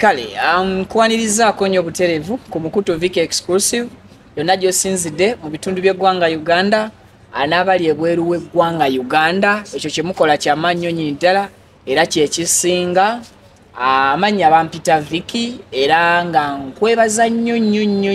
kale nkwanirizaako nnyo buterevu ku mukutu Viki exclusive yonna gy'osinzidde mu bitundu by'eggwanga Uganda anaabali ebweru w'eggwanga Uganda ekyo kye mukola kya mannyo nnyini ddala era kye kisinga amannya bampita Viki era nga nkwebaza nnyo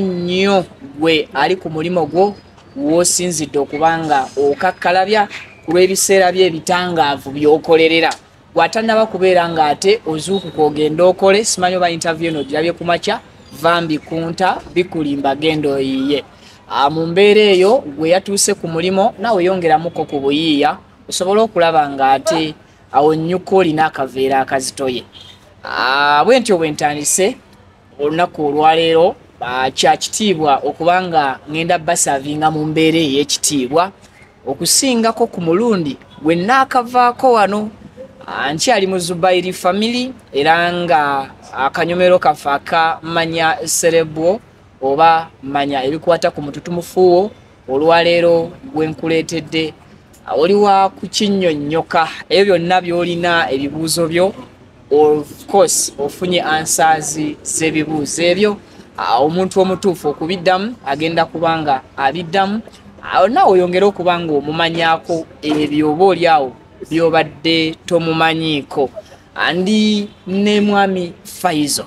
nnyo gwe ali ku mulimo gwo w'osinzidde okubanga okakkalabya ku lw'ebiseera by'ebitangaavu by'okolerera watannaba kubeera ng'ate ozuukuka ogenda okole simanyi oba interview eno girabye ku makya vambi kunta bikulimba genda oyiye mu mbeera eyo gwe yatuuse ku mulimo naawe yongeramuko ku buyiiya osobola okulaba ng'ate awo nnyuka olina akaveera akazitoye bwe ntyo bwe ntandise olunaku olwaleero kya kitiibwa okubanga ngenda basavinga mu mbeera ey'ekitiibwa okusingako ku mulundi gwe naakavaako wano nkyali mu Zubairi family era nga akanyomero kafe akamanya serebwo oba manya ebikwata ku mututumufuwo olwaleero gwenkuleetedde oliwa ku kinnyonnyoka ebyo byonna by'olina ebibuuzo byo of course ofunye answers z'ebibuuzo ebyo omuntu omutuufu okubiddamu agenda kubanga abiddamu naawe oyongera okubanga omumanyaako ebyo oba oliawo byobadde tomumanyiiko andi ne mwami Fayizo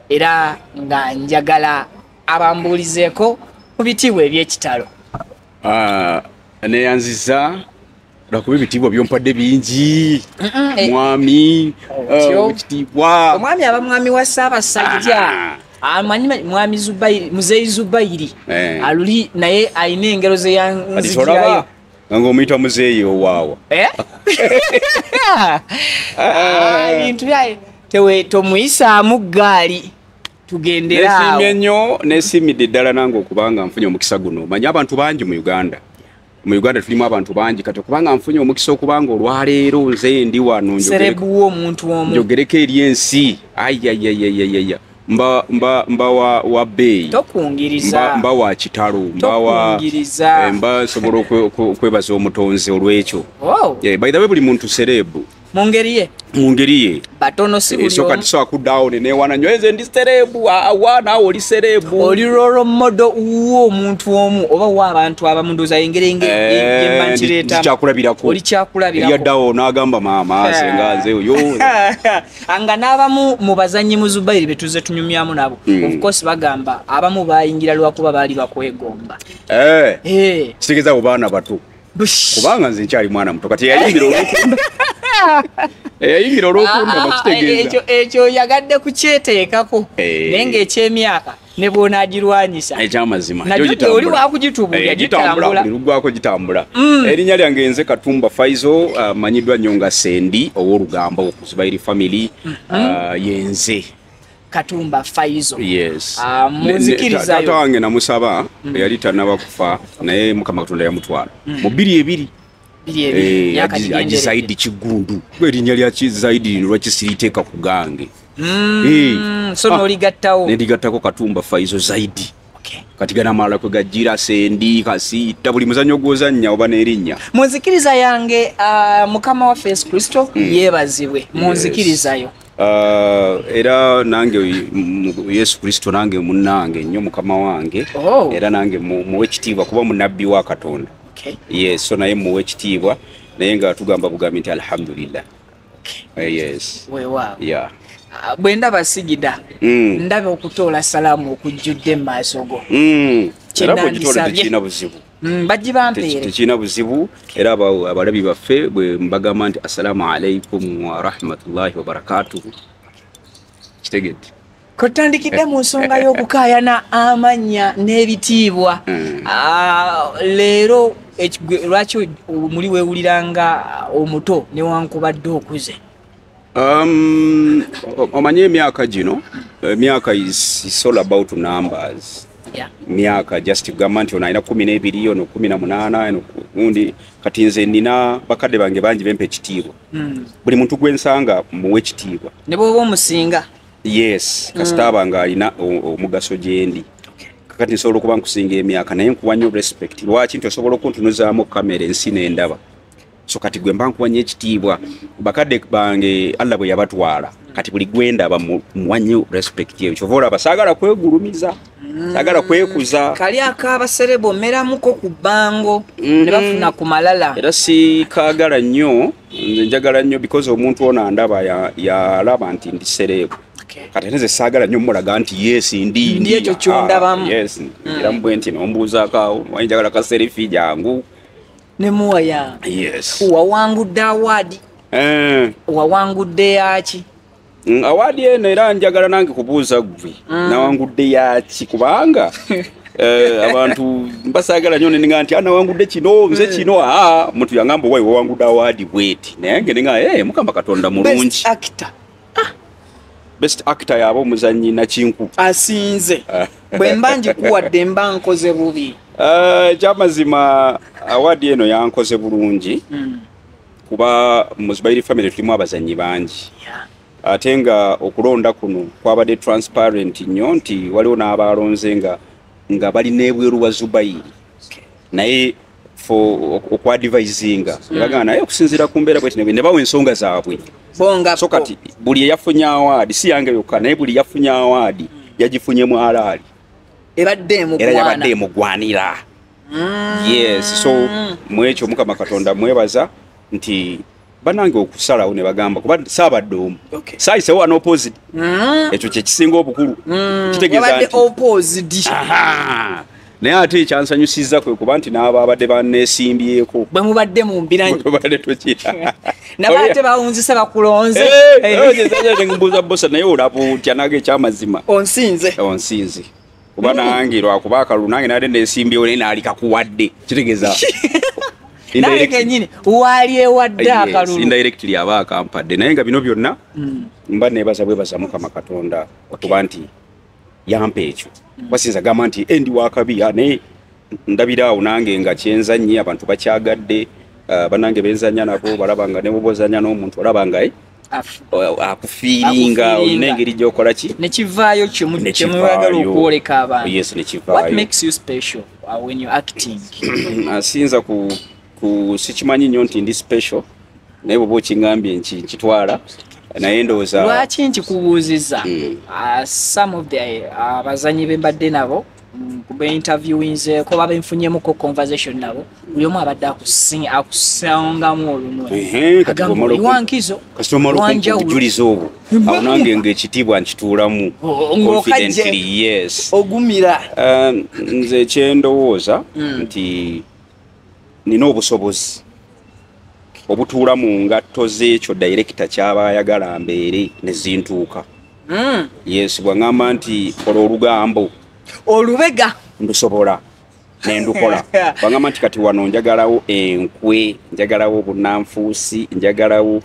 era nga njagala abambuulizeeko mu bitiibwa eby'ekitalo neyanziza lwakuba ebitiibwa byompadde bingi mwami ekitiibwa omwami aba mwami wa Ssaabasajja amanyi mwami Zubairi muzeeyi Zubairi aluli naye alina engero ze yanzigirayo nga omuyita muzeeyi owaawa bintu byaye tomuyisaamu ggaali tugendera nesimye nnyo nesimidde ddala nange okubanga nfunye omukisa guno manyi abantu bangi mu Uganda tulimu abantu bangi kati okubanga nfunye omukisa okubanga olwaleero nze ndi wano serebuwa omuntu omu njogereko eri ensi mba wa beeyi tokungiriza mba wa kitalo mba sobola okwebaza omutonzi olw'ekyo by the way buli muntu serebu mu ngeri ye batono si buli omu so akuddawo neneewana nnyo nze ndi serebu naawe oli serebu oli role model w'omuntu omu oba w'abantu abamu ndowooza engeri oli kyakulabirako yaddawo n'agamba maama senga nze oyo nga n'abamu mu bazannyi mu Zubairi be tuzze tunyumyamu nabo of course bagamba abamu bayingira lwakuba baali bakwegomba kitegeza abo baana bato kubanga nze nkyali mwana muto kati yayingira olwokunda bakitegeeza ekyo yagadde kukyeteekako naye ng'ekyemyaka ne bw'onaagirwanyisa ekyamazima oli wakugitubuulya gitambula erinnya lyange nze Katumba Fayizo manyiddwa nnyo nga Sendi ow'olugamba ku Zubairi family yenze Katumba Fayizo yes munzikirizayo taata wange namusaba yali tannaba kufa naye Mukama Katonda yamutwala mu 2 Zaidi Kigundu erinnya lya Zaidi lino lwakisiriteeka ku gange so n'oligattawo nendigattako Katumba Fayizo Zaidi kati gana amala kwe gajjira Sendi Kasiita buli muzannyo gw'ozannya oba n'erinnya munzikiriza yange Mukama waffe Yesu Kristo yeebazibwe munzikirizayo era nange Yesu Kristo nange munnange nnyo Mukama wange era nange muwe ekitiibwa kuba munabbi wa Katonda yes so naye muwe ekitiibwa naye nga tugamba bugambi nti alhamdulillah yes weewaawo bwe ndaba sigida ndaba okutoola salaamu okujjudde mu maaso go tekirina buzibu bajji bampeere tekirina buzibu era abalabi baffe bwe mbagamba nti assalamu alaikum wa rahmatullahi wa barakatuhu kitegedde kotandikidde mu nsonga y'okukaayana amannya n'ebitiibwa leero lwaki muli weewuliranga omuto newankubadde okuze omanye emyaka gino emyaka is all about numbers myaka just kugamba nti ono alina 12 ono 18 ono gundi kati nze nina bakadde bange bangi bempa ekitiibwa buli muntu gwensanga muwe ekitiibwa ne bw'oba omusinga yes kasitaba nga alina omugaso gyendi kakati nsobola okuba nkusinga emyaka naye nkuwa nnyo respect lwaki nti osobola okuntunuzaamu kamera ensi n'endaba so kati gwe mbankuwanye ekitiibwa bakadde bange Allah bwe yabatwala kati buli gwenda abamuwanye respect yeyo kyova olaba saagala kwegulumiza saagala kwekuza kali akabaserebo mmeramuko ku bbango ne bafuna ku malala era si kaagala nnyo nze njagala nnyo because omuntu ono andaba yalaba nti ndi serebo kati neze saagala nnyo mulaga nti yes ndi ekyo kyondabamu yes era mbwe nti nombuuzaako awo wanjagala ka selfie jangu ne muwaya yes wawangudde awadi wawangudde yaki awadi eno era njagala nange kubuuza gwe nawangudde yaki kubanga abantu mbasaagala nnyo neninga nti anawangudde kino nze kino muntu yangamba wayi wawangudde awadi bweti naye nge ninga mukama katonda mulungi best actor yaba omuzanyi nakinku asinze bwe mba njikuwadde mba nkoze bubi kyamazima awadi eno yankoze bulungi kuba mu Zibayiri family tulimu abazanyi bangi ate nga okulonda kuno kwabadde transparent nnyo nti waliwo n'abalonze nga bali n'ebweru wa Zubayiri naye okwadvisinga nebagamba naye okusinziira ku mbeera bweti ne bawa ensonga zaabwe so kati buli eyafunye awaadi si yange yokka naye buli yafunye awaadi yagifunye mu alaali era yabadde emugwanira yes so mwekyo mukama katonda mwebaza nti banange okusalawo ne bagamba kuba saabadde omu saayisewo an opposite ekyo kyekisinga obukulu kitegeeza nti naye ate ekyansanyusiza kwe kuba nti n'abo abadde banneesimbyeko bwe mubadde mu mbiranyi naba ate bawunzise bakulonze mbuuza bosa naye olaba otya nage ekyamazima onsinze kuba nange lwakuba akalulu nange nade neesimbyewo naye naalika kuwadde kitegeeza naye kenyini waali ewadde akalulu indirectly aba akampadde naye nga bino byonna mba neebaza bwebaza mukama katonda okuba nti yampa ekyo basinza gamba nti endi wakabi naye ndabiraawo nange nga kyenzanyi abantu bakyagadde banange benzanya nabo balabanga ne bobozanya n'omuntu olabanga akufiiringa olina engeri gy'okola ki nekivaayo kyemwagala okwoleka abantu yes nekivaayo what makes you special when you're acting asinza ku sikimanyi nnyo nti ndi special naye bwoba okingambye nkitwala naye ndowooza lwaki nkikubuuziza some of the abazanyi bembadde nabo kubainterviewinzeeko babenfunyemuko conversation nabo buli omu abadde akusangamu olunwe agamba iwankizo obujulizi obwo awo nange ng'ekitiibwa nkituulamu confidently yes ogumira nze kyendowooza nti nina obusobozi obutuula mu ngatto z'ekyo director kyaba ayagala mbeere ne zintuuka yes bwangamba nti kola olugambo olubega ndusobola nendukola bwangamba nti kati wano njagalawo enkwe njagalawo obunanfuusi njagalawo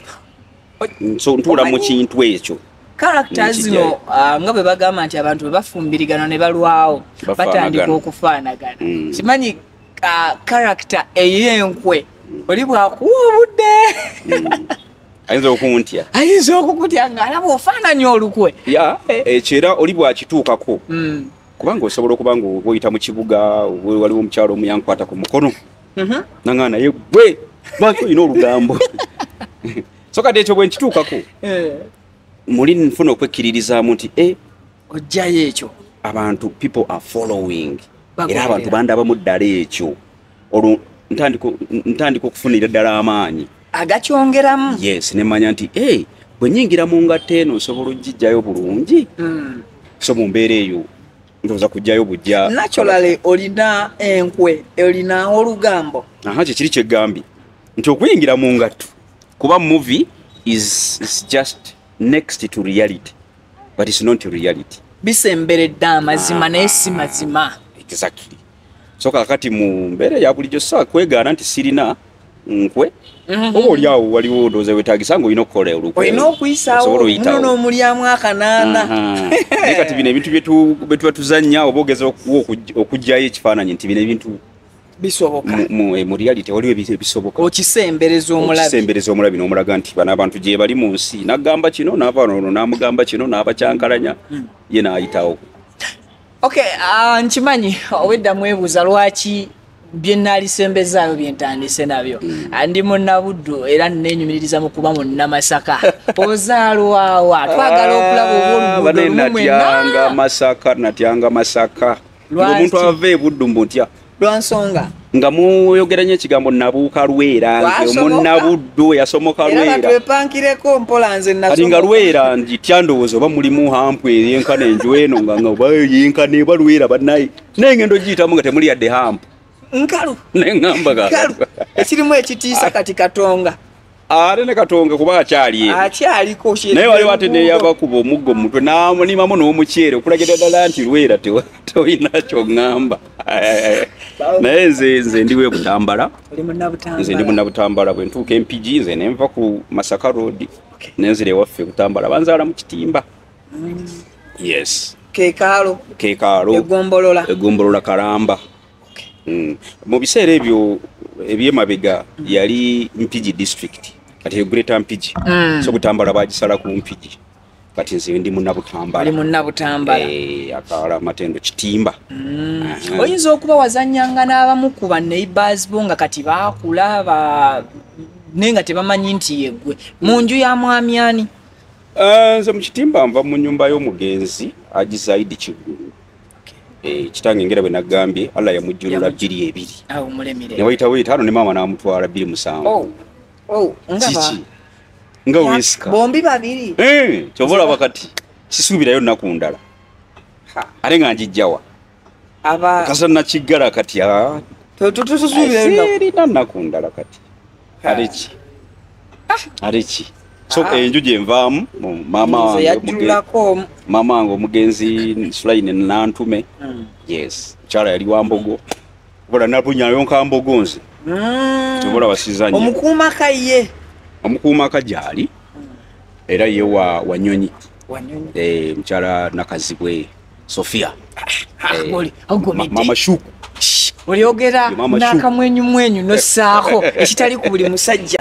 ntuula mu kintu ekyo characters zino nga bwe bagamba nti abantu bwe bafumbirigana ne balwawo batandika okufaanagana simanyi character ey'enkwe oli bwakuwa obudde ayinza okukutya ng'alaba ofaananya olukwe ekyo era oli bwakituukako kubanga osobola okuba nga oyita mu kibuga waliwo omukyalo omuyankwata ku mukono nanga naye gwe lwaki olina olugambo so kati ekyo bwe nkituukako muli nfuna okwekkiririzaamu nti ojjayo ekyo abantu people are following era abantu bandabamu ddala ekyo olwo ntandika okufunira ddala amaanyi agakyongeramu yes nemanya nti bwe nyingira mu ngatta eno osobola ogijjayo bulungi so mu mbeera eyo ndowooza kujjayo bujja naturally olina enkwe olina olugambo kyekiri kyegambye nti okuyingira mu ngatto kuba movie is just next to reality but it's not reality bisemberedde amazima naye si mazima exactly so kakati mu mbeera ya bulijjo saa kwegaana nti sirina nkwe oba oliawo waliwo ndowooza wetaagisa nga olina okukola olukwe olina okuyisaawo muno n'omulyamu akanaana naye kati bino ebintu bye tuba tuzannya oba ogeza okuggyayo ekifaananyi nti bino ebintu bisoboka mu reality waliwo ebisoboka okisembereza omulabi n'omulaga nti bano abantu gye bali mu nsi nagamba kino n'avaano n'amugamba kino n'abakyankalanya ye n'ayitawo nkimanyi obwedda mwebuuza lwaki byenali sembezaayo byentandise nabyo andi munnabuddu era nenyumiririza mu kuba munnamasaka ozaalwawa twagala okulaba obwoluguudo natyanga masaka omuntu ava ebuddu mbutya lwansonga nga muyogeranye ekigambo nabuuka Lwera omunnabuddu yasomoka Lwera twepankireko mpola nze ati nga Lwera njitya ndowooza oba mulimu hampu eyenkana enju eno nga oba yenkana eba Lwera bannaye n'engendo giyitamu nga temuli yadde hampu nkalu neŋŋamba ekirimu ekitiisa kati Katonga ate ne Katonga kuba akyaliko naye waliwo ate neyabakuba omuggo mu mutwe n'amulimamu n'omuceere okulagira ddala nti Lwera tolina kyoŋŋamba naye nze ndiwe Butambala nze ndi munnabutambala bwe ntuuka Empigi nze nenva ku Masaka Road nenzira ewaffe Butambala banzaala mu Kitimba yes Keekaalo Egombolola Kalamba mu biseera ebyo ebyemabega yali Mpigi district kati Greater Mpigi so Butambala bagisala ku Mpigi kati nze ndi munnabutambala akawala Matendo Kitimba oyinza okuba wazannyanga n'abamu ku neighbors bo nga kati baakula nenga tebamanyi nti yeggwe mu nju ya mwami ani nze mu Kitimba nva mu nnyumba y'omugenzi Agizaidi Kiggulu kitange ngera bwe nagambye Allah yamujjulula 2 ne wayita ne mama n'amutwala 2 7 nga wiska bombi babiri kyobola bakati sisuubirayo nnaku ndala ate nga njijjawa kasa nakiggala kati tusuubirayo nnaku ndala kati areki so enju gye nvaamu mama wange omugenzi Sulaine Nantume yes mukyala yali Wambogo bola napunyayo nkambogo nze kyobola basizanya omukuuma kajali era ye Wanyonyi mukyala Nakazibwe Sofia mama Shuku oliogera n'akamwenyumwenyu nossaako ekitali ku buli musajja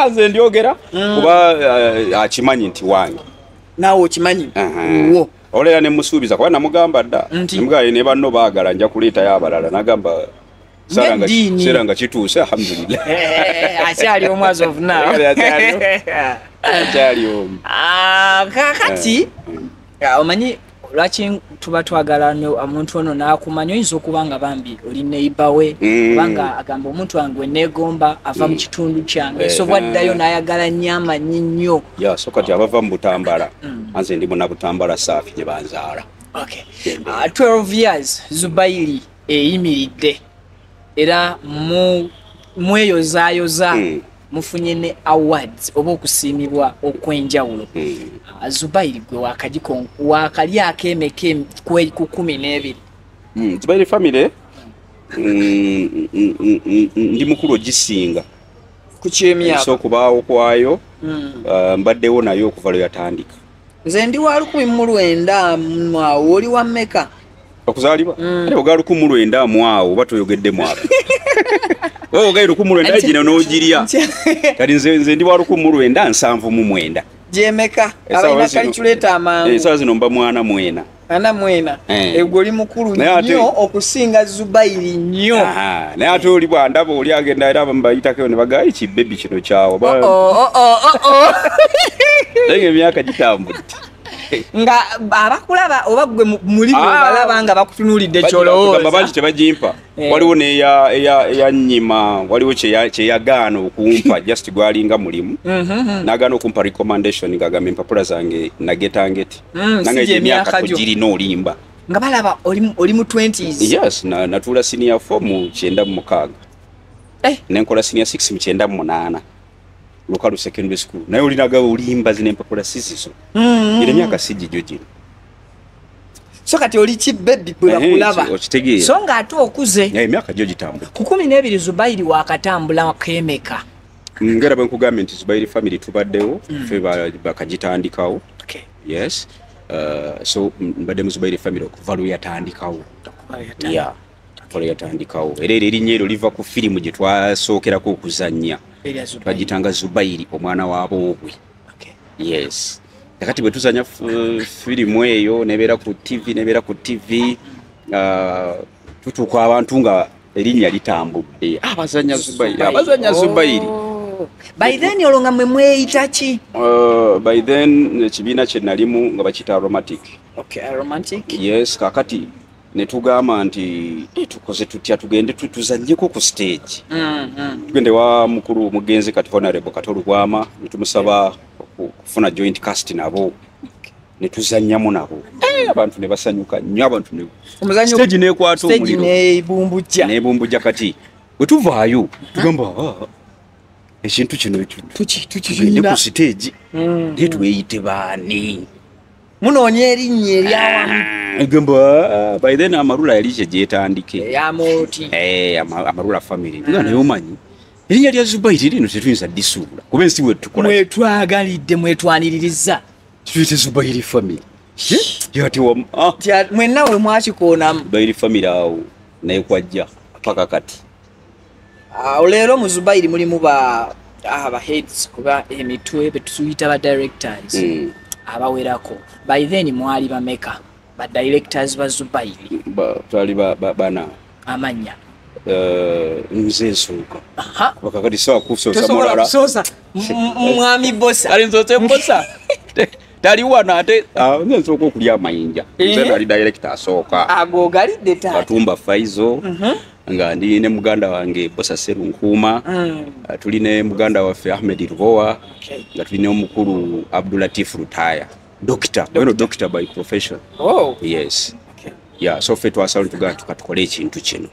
nze ndyogera kuba akimanyi nti wange naawe okimanyi olera nemusuubiza kuba namugamba dda nemugaye ne banno baagala nja kuleetayo abalala nagamba seera nga kituuse alhamdulillah akyali omu as of now akyali omu kakati omanyi lwaki tuba twagala omuntu ono n'akumanya oyinza okuba nga bambi oli neighbor we kubanga agamba omuntu wange we neegomba ava mu kitundu kyange so bwaddayo n'ayagala nnyo amanyi nnyo so kati abava mu Butambala anze ndi munnabutambala saafi gye banzaala 12 years Zubairi eyimiridde era mweyozaayoza mufunye ne awards oba okusiimibwa okwenjawulo Zubairi gwe wakali akemeke ku 12 Zubairi family ndi mukulu ogisinga ku kyemyaka so kubaawo kwayo mbaddewo nayo okuva lwe yatandika nze ndi wa 19 oli wa mmeka okuzaalibwa ate oga 19 mwawo oba toyogedde mwawo wewe ogayi 19 gino n'ogirya kati nze ndi wa 1979 jemeka abalina calculator amangu saa zino mba mwana mwena egwo oli mukulu nnyo okusinga Zubairi nnyo naye ate oli bwandaba oli agenda era bayitako ne bagayi kibebi kino kyawo naye emyaka gitambudde nga abakulaba oba gwe muli balaba nga bakutunulidde kyolowooza bangi tebagimpa waliwo neya nnyima waliwo kyeyagaana okumpa just gwalinga mulimu nagaana okumpa recommendation ngagamba empapula zange nagetangeti nange emyaka togirina olimba nga balaba oli mu 20s yes natuula senior 4 mu 96 nenkola senior 6 mu 98 local secondary school naye olinaga olimba zine empapula sizizo ile myaka sijjo gino so kati oli kibebi bwe bakulaba so nga ate okuze emyaka gyo gitambula ku 12 Zubairi wakatambula kemeka ngera bwe nkugambye nti Zubairi family tubaddewo fe bakagitandikawo yes so mbadde mu Zubairi family okuva lwe yatandikawo yatandikawo era erinnya eryo liva ku firimu gye twasookerako okuzannya bagitanga Zubairi omwana w'aboobwe yes nakati bwe tuzanya firimu eyo nebeera ku TV tutuuka abantu nga erinnya litambudde abazanya Zubairi. By then olonga mwe mweyita ki? By then ekibiina kye nalimu nga bakiyita Aromatic. Okay, Aromatic. Yes, kakati ne tugamba nti tukoze tutya tugende tuzannyeko ku stage. Tugende wa mukulu mugenzi kati Honorable Katolu Bwama ne tumusaba kufuna joint cast nabo. Ne tuzannyamu nabo. Abantu ne basanyuka nnyo abantu ne. Stage nekwata omuliro. Stage nebumbujja kati. Bwe tuvaayo tugamba ekintu kino tugende ku stage tweyite baani munoonya erinnya eryawamu gamba by then Amarula yali kyegyetandike Amarula family nga naye omanyi erinnya lya Zubairi lino tetuyinza ddisuula kuba ensi wetukola mwetwagalidde mwetwaniririza tuyite Zubairi family yati mwenna we mwakikoonamu Zubairi family awo naye kwajja paka kati. Olero mu Zubairi mulimu ba heads kuba emitwe betuyita ba directors abawerako. By then mwali bameka ba directors ba Zubairi twali bana amanya nze nsooka wakakati sawa kusosa mulala mwami bossa ali nzote bossa tali wana ate nze nsooka okulya amayinja nze nali director asooka ago galidde taata Katumba Fayizo nga ndi ne muganda wange Bossa Seru Nkuuma tuli ne muganda waffe Ahmed Lubowa nga tuli ne omukulu Abdulatif Rutaya doctor by profession. Yes. Yeah, so fe twasala tukatukole ekintu kino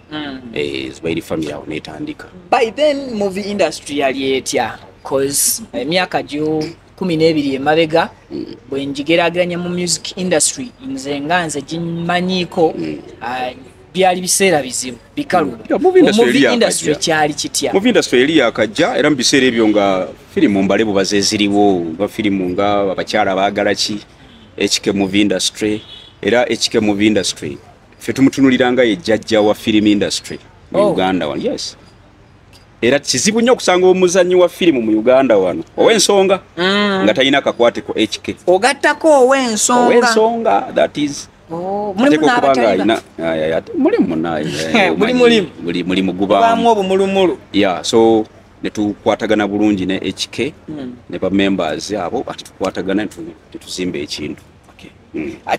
Zubairi family awo netandika. By then movie industry yali etya cause emyaka gyo 12 emabega bwe njigeraganya mu music industry nze nganze gimanyiko byali biseera bizibu bikalu. Movie industry kyali kitya? Movie industry eri yakajja era mu biseera ebyo nga filimu mbalebu bazeziriwo nga filimu nga abakyala baagala ki HK movie industry era HK movie industry fe tumutunuliranga yejjajja wa film industry mu Uganda wano. Yes. Era kizibu nnyo okusanga omuzannyi wa filimu mu Uganda wano ow'ensonga nga talina kakwate ko HK. Ogattako ow'ensonga that is mulimu gubaamu obumulumulu. Yeah, so ne tukwatagana bulungi ne HK ne ba members abo ati tukwatagana tetuzimba ekintu.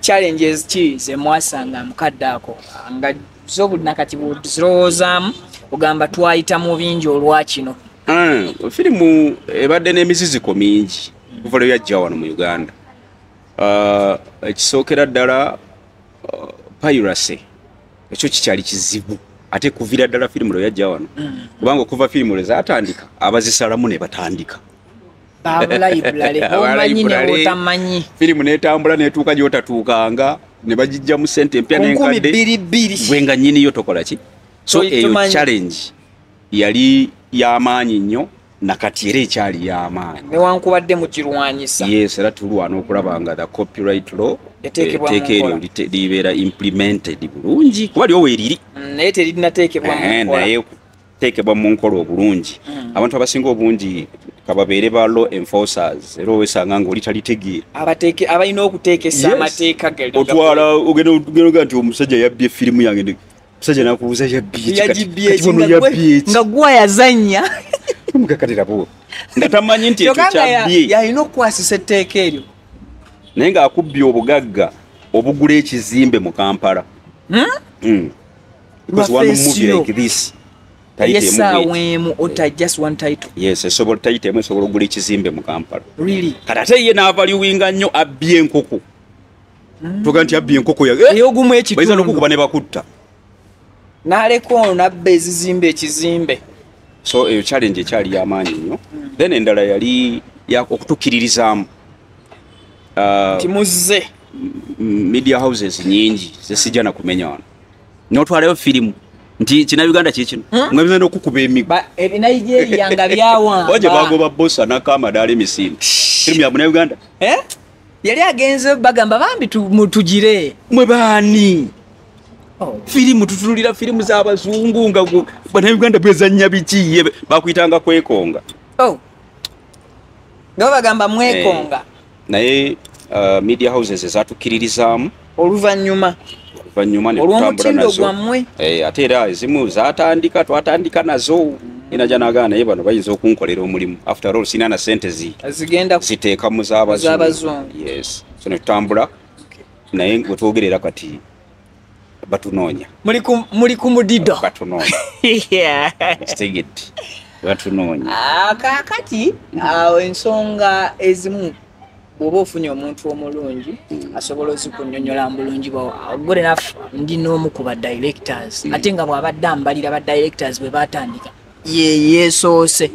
Challenges ki ze mwasanga mukadde ako nga zobulina zirowoozamu ogamba twayita mu bingi olwa kino? Filimu ebadde n'emiziziko mingi kuva lwe yajja wano mu Uganda. Ekisookera ddala piracy ekyo kikyali kizibu ate kuvira ddala filimu lwe yajja wano kubanga okuva filimu lwe zaatandika abazisalamu ne batandika omanyi filimu netambula netuuka gyotatuukanga ne bagijja mu sente empya n'enkadde bwenga nnyini yo tokola ki. So eyo challenge yali y'amaanyi nnyo nakati era ekyali y'amaanyi newankubadde mukirwanyisa. Yes, era tulwana okulaba nga the copyright law etteeka eryo libeera implemented bulungi kuba lyo weeriri naye terinateekebwa naye teekebwa mu nkola obulungi. Abantu abasinga obungi kababeere ba law enforcers era owesanga nga oli talitegeera abalina okuteekesa amateeka otwala ogenda nti omusajja yabbye firimu yange omusajja nakubuuza yabbye nga gwa yazannya omugakatirabo nga tamanyi nti ekyo kyabbye yalina okukwasisa etteeka eryo naye ng'akubbye obugagga obugula ekizimbe mu Kampala. Because one movie like this yes wemu ota just one title. Yes, esobola title emu esobola ogula ekizimbe mu Kampala. Really? Kati ate ye n'avaliwinga nnyo abbye enkoko. Toga nti abbye enkoko eyogumu ekitundu bayinza n'okukuba ne bakutta n'aleko nabba ekizimbe. So eyo challenge ekyali y'amaanyi nnyo. Then endala yali okutukkiririzaamu timuzze media houses nyingi zesijja na kumenya wano n'otwalayo filimu nti kina Uganda kikino mwebiza n'okukuba emiggo Nigeria nga byawamba waje bagoba bossa n'akamadala emisinde filimu ya Uganda yali agenze bagamba bambi tugire mwe baani filimu tutulira filimu z'abazungu nga bana Uganda bezannya biki bakuyitanga kwekonga nga bagamba mwekonga naye media houses ezatukkiririzaamu oluvannyuma oluvanyuma ne tutambula nazo ate era ezimu zatandika twatandika nazo inaja nagana naye bano bayinza okunkolera omulimu after all sinana sente zigenda ziteeka mu z'abazungu yes so ne tutambula naye bwe twogerera kati batunoonya muli ku mudido batunoonya stegeti batunoonya kakati awo ensonga ezimu bw'oba ofunye omuntu omulungi asobola ozikunnyonnyola bulungi gwe naffe ndi n'omu ku directors ate nga bw'abadde ambalira ba directors bwe batandika yeesoose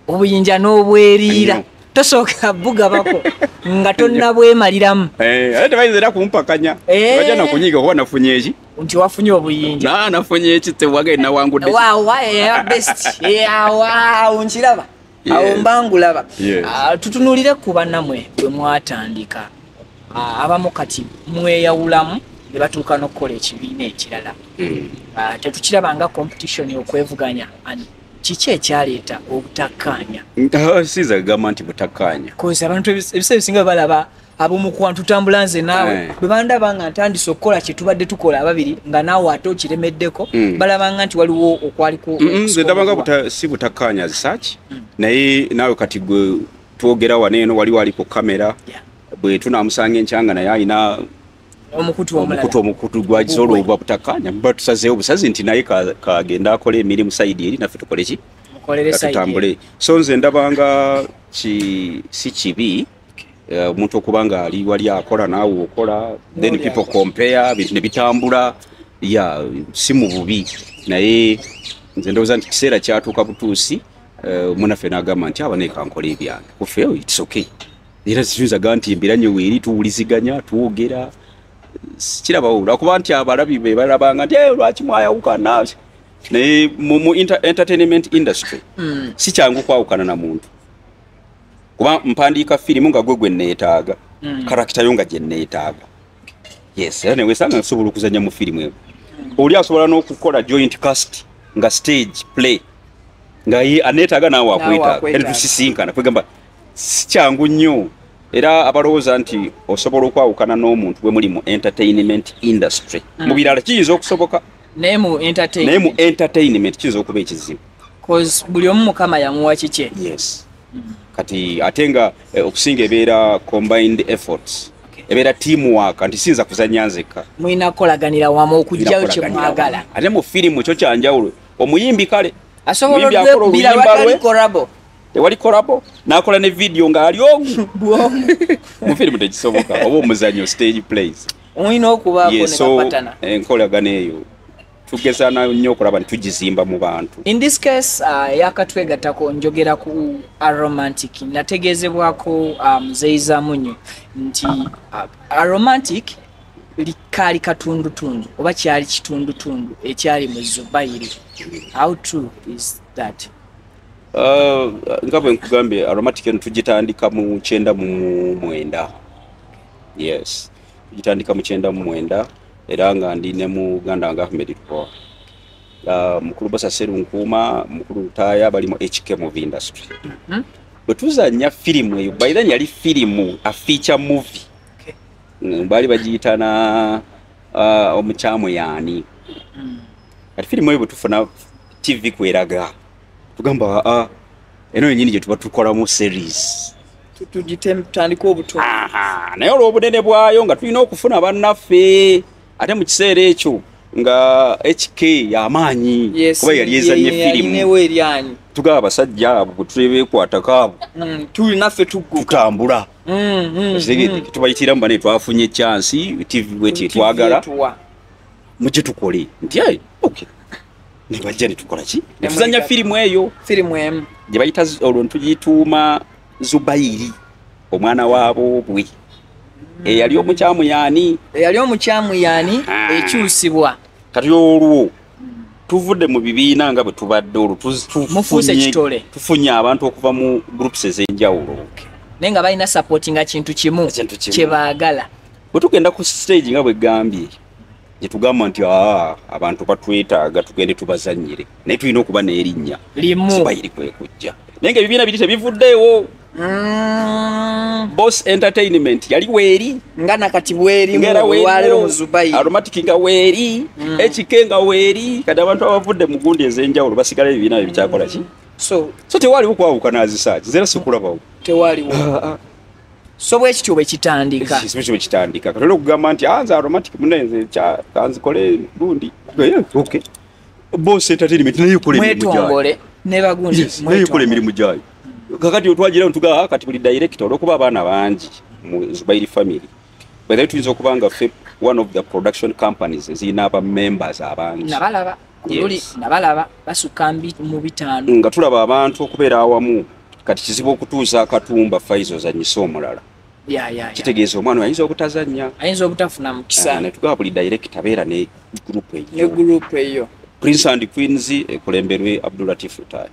obuyinja n'obweriira tosooka bugabako nga tonna bwemaliramu ate bayinza era kumpakanya bajja nakunyiga kuba nafunye eki nti wafunye obuyinja nafunye eki tewagenda nawangudde best awo nkiraba awo mbangulaba tutunulire ku bannamwe bwe mwatandika abamu kati mweyawulamu ne batuuka n'okukola ekibiina ekirala tetukiraba nga competition okwevuganya kiki ekyaleeta obutakkaanya sizagamba nti butakkaanya kozi abantu ebiseera bisinga balaba ab'omu kwantu tutambula nze naawe bwe bandaba nga ntandise okukola kye tubadde tukola ababiri nga naawe ate okiremeddeko balabanga nti waliwo okwaliko nze ndabanga si butakkaanya zisaaki naye naawe kati gwe twogera waneeno waliwo aliko kamera bwe tunaamusanga enkyanga naye alina omukutu gwagisobola obuba butakkaanya buba tusazeewo busazi nti naye kagenda akola emirimu sayidi eri naffe tukole ki tutambule so nze ndabanga si kibi omuntu okuba nga ali wali akola naawe okola then people compare bintu ne bitambula si mu bubi naye nze ndowooza nti kiseera kyatuuka butuusi munaffe n'agamba nti aba nekankola ebyange kufe it's okay era situzaga nti embiranye weeri tuwuliziganya twogera sikirabawo lwakuba nti abalabi be balabanga nti lwaki mwayawukana naye mu entertainment industry si kyangu kwawukana na muntu kuba mpandiika firimu nga gwe neetaaga karakita yo nga gye neetaaga yes era newesanga nsobola okuzanya mu firimu eyo oli asobola n'okukola joint cast nga stage play nga aneetaaga naawe akwetaaga era tusisinkana kwegamba si kyangu nnyo era abalowooza nti osobola okwawukana n'omuntu bwe muli mu entertainment industry mu birala kiyinza okusoboka naye mu entertainment kiyinza okuba ekizibu buli omu mukama yamuwa kike yes kati ate nga okusinga ebeera combined efforts ebeera teamwork nti sinza kuzanya nzekka mulina kukolaganira wamu okugyayo kye mwagala ate mu firimu kyo kyanjawulo omuyimbi kale asobola okubira lwatali korabo tewali korabo nakola ne video nga ali mu firimu tekisoboka oba omuzanyo stage plays olina okubaako ne bapatana enkolagana eyo tugeza nnyo okulaba nti tugizimba mu bantu. In this case Yatwegatako njogera ku Aromatic nategezebwako Sizezabawula nti Aromatic likali katundu oba kyali kitundu ekyali mu Zubairi. How true is that? Ngabwe nkugambe Aromatic tugitandika mu 9 yes tugitandika mu 9 era nga ndi ne mu Uganda nga Ahmed mukulu basa seru nkuma mukulu taya bali mu HK movie industry. Bwetuzanya filimu eyo by then yali filimu a feature movie. Bali bagiyitana omukyamu yani. Ati filimu eyo bwetufuna TV kweraga tugamba eno yenyini gye tuba tukola mu series tugitandika obuto naye olw'obunene bwayo nga tulina okufuna bannaffe ate mu kiseera ekyo nga HK y'amaanyi kuba yali ezanye firimu tugaba abasajja abo bwe tulebeekwatako abo tuli naffe tutambula tubayitiramu bane twafunye chansi TV bweti twagala mujje tukole nti okay ne bajja ne tukola ki ne tuzanya firimu eyo gye bayita olwo tugituuma Zubairi omwana waabo bwe yali omukyamu yani ekyusibwa kati olwo tuvudde mu bibiina nga bwe tubadde olwo tufunye abantu okuva mu groups ez'enjawulo naye nga balina supporting nga kintu kimu kye baagala bwe tugenda ku stage nga bwe gambye gye tugamba nti abantu batwetaaga tugende tubazannyire naye tulina okuba n'erinnya limu Zubairi kwe kujja naye nga ebibiina biri tebivuddeewo Boss Entertainment yali weri ngana kati weri wale muzubai Aromatic nga weri ekikenga weri kati abantu abavudde mu gundi ezenjawulo basigala ebina ebikyakola ki so tewali ukwawuka nazisaaki zera sikulabawo tewali so bwekityo bwekitandika katole okugamba nti anza Aromatic munenze kanzikole lundi okay Boss Entertainment nayo kole mwetongole ne bagundi nayo kole emirimu gyayo kakati otwagira ntuga kati buli director olwokuba abaana bangi mu Zubairi family bwethe tuyinza okubanga one of the production companies ezirina aba members abangi nabalaba kululi nabalaba basukambi mu bitano nga tulaba abantu okubeera awamu kati kizibu okutuuza akatumba Fayizo zanyisa omulala kitegeeza omwana ayinza obutazannya ayinza obutafuna mukisa ne tugaba buli director abeera ne group eyo Prince and Queens ekulemberwe Abdulatif Rutaya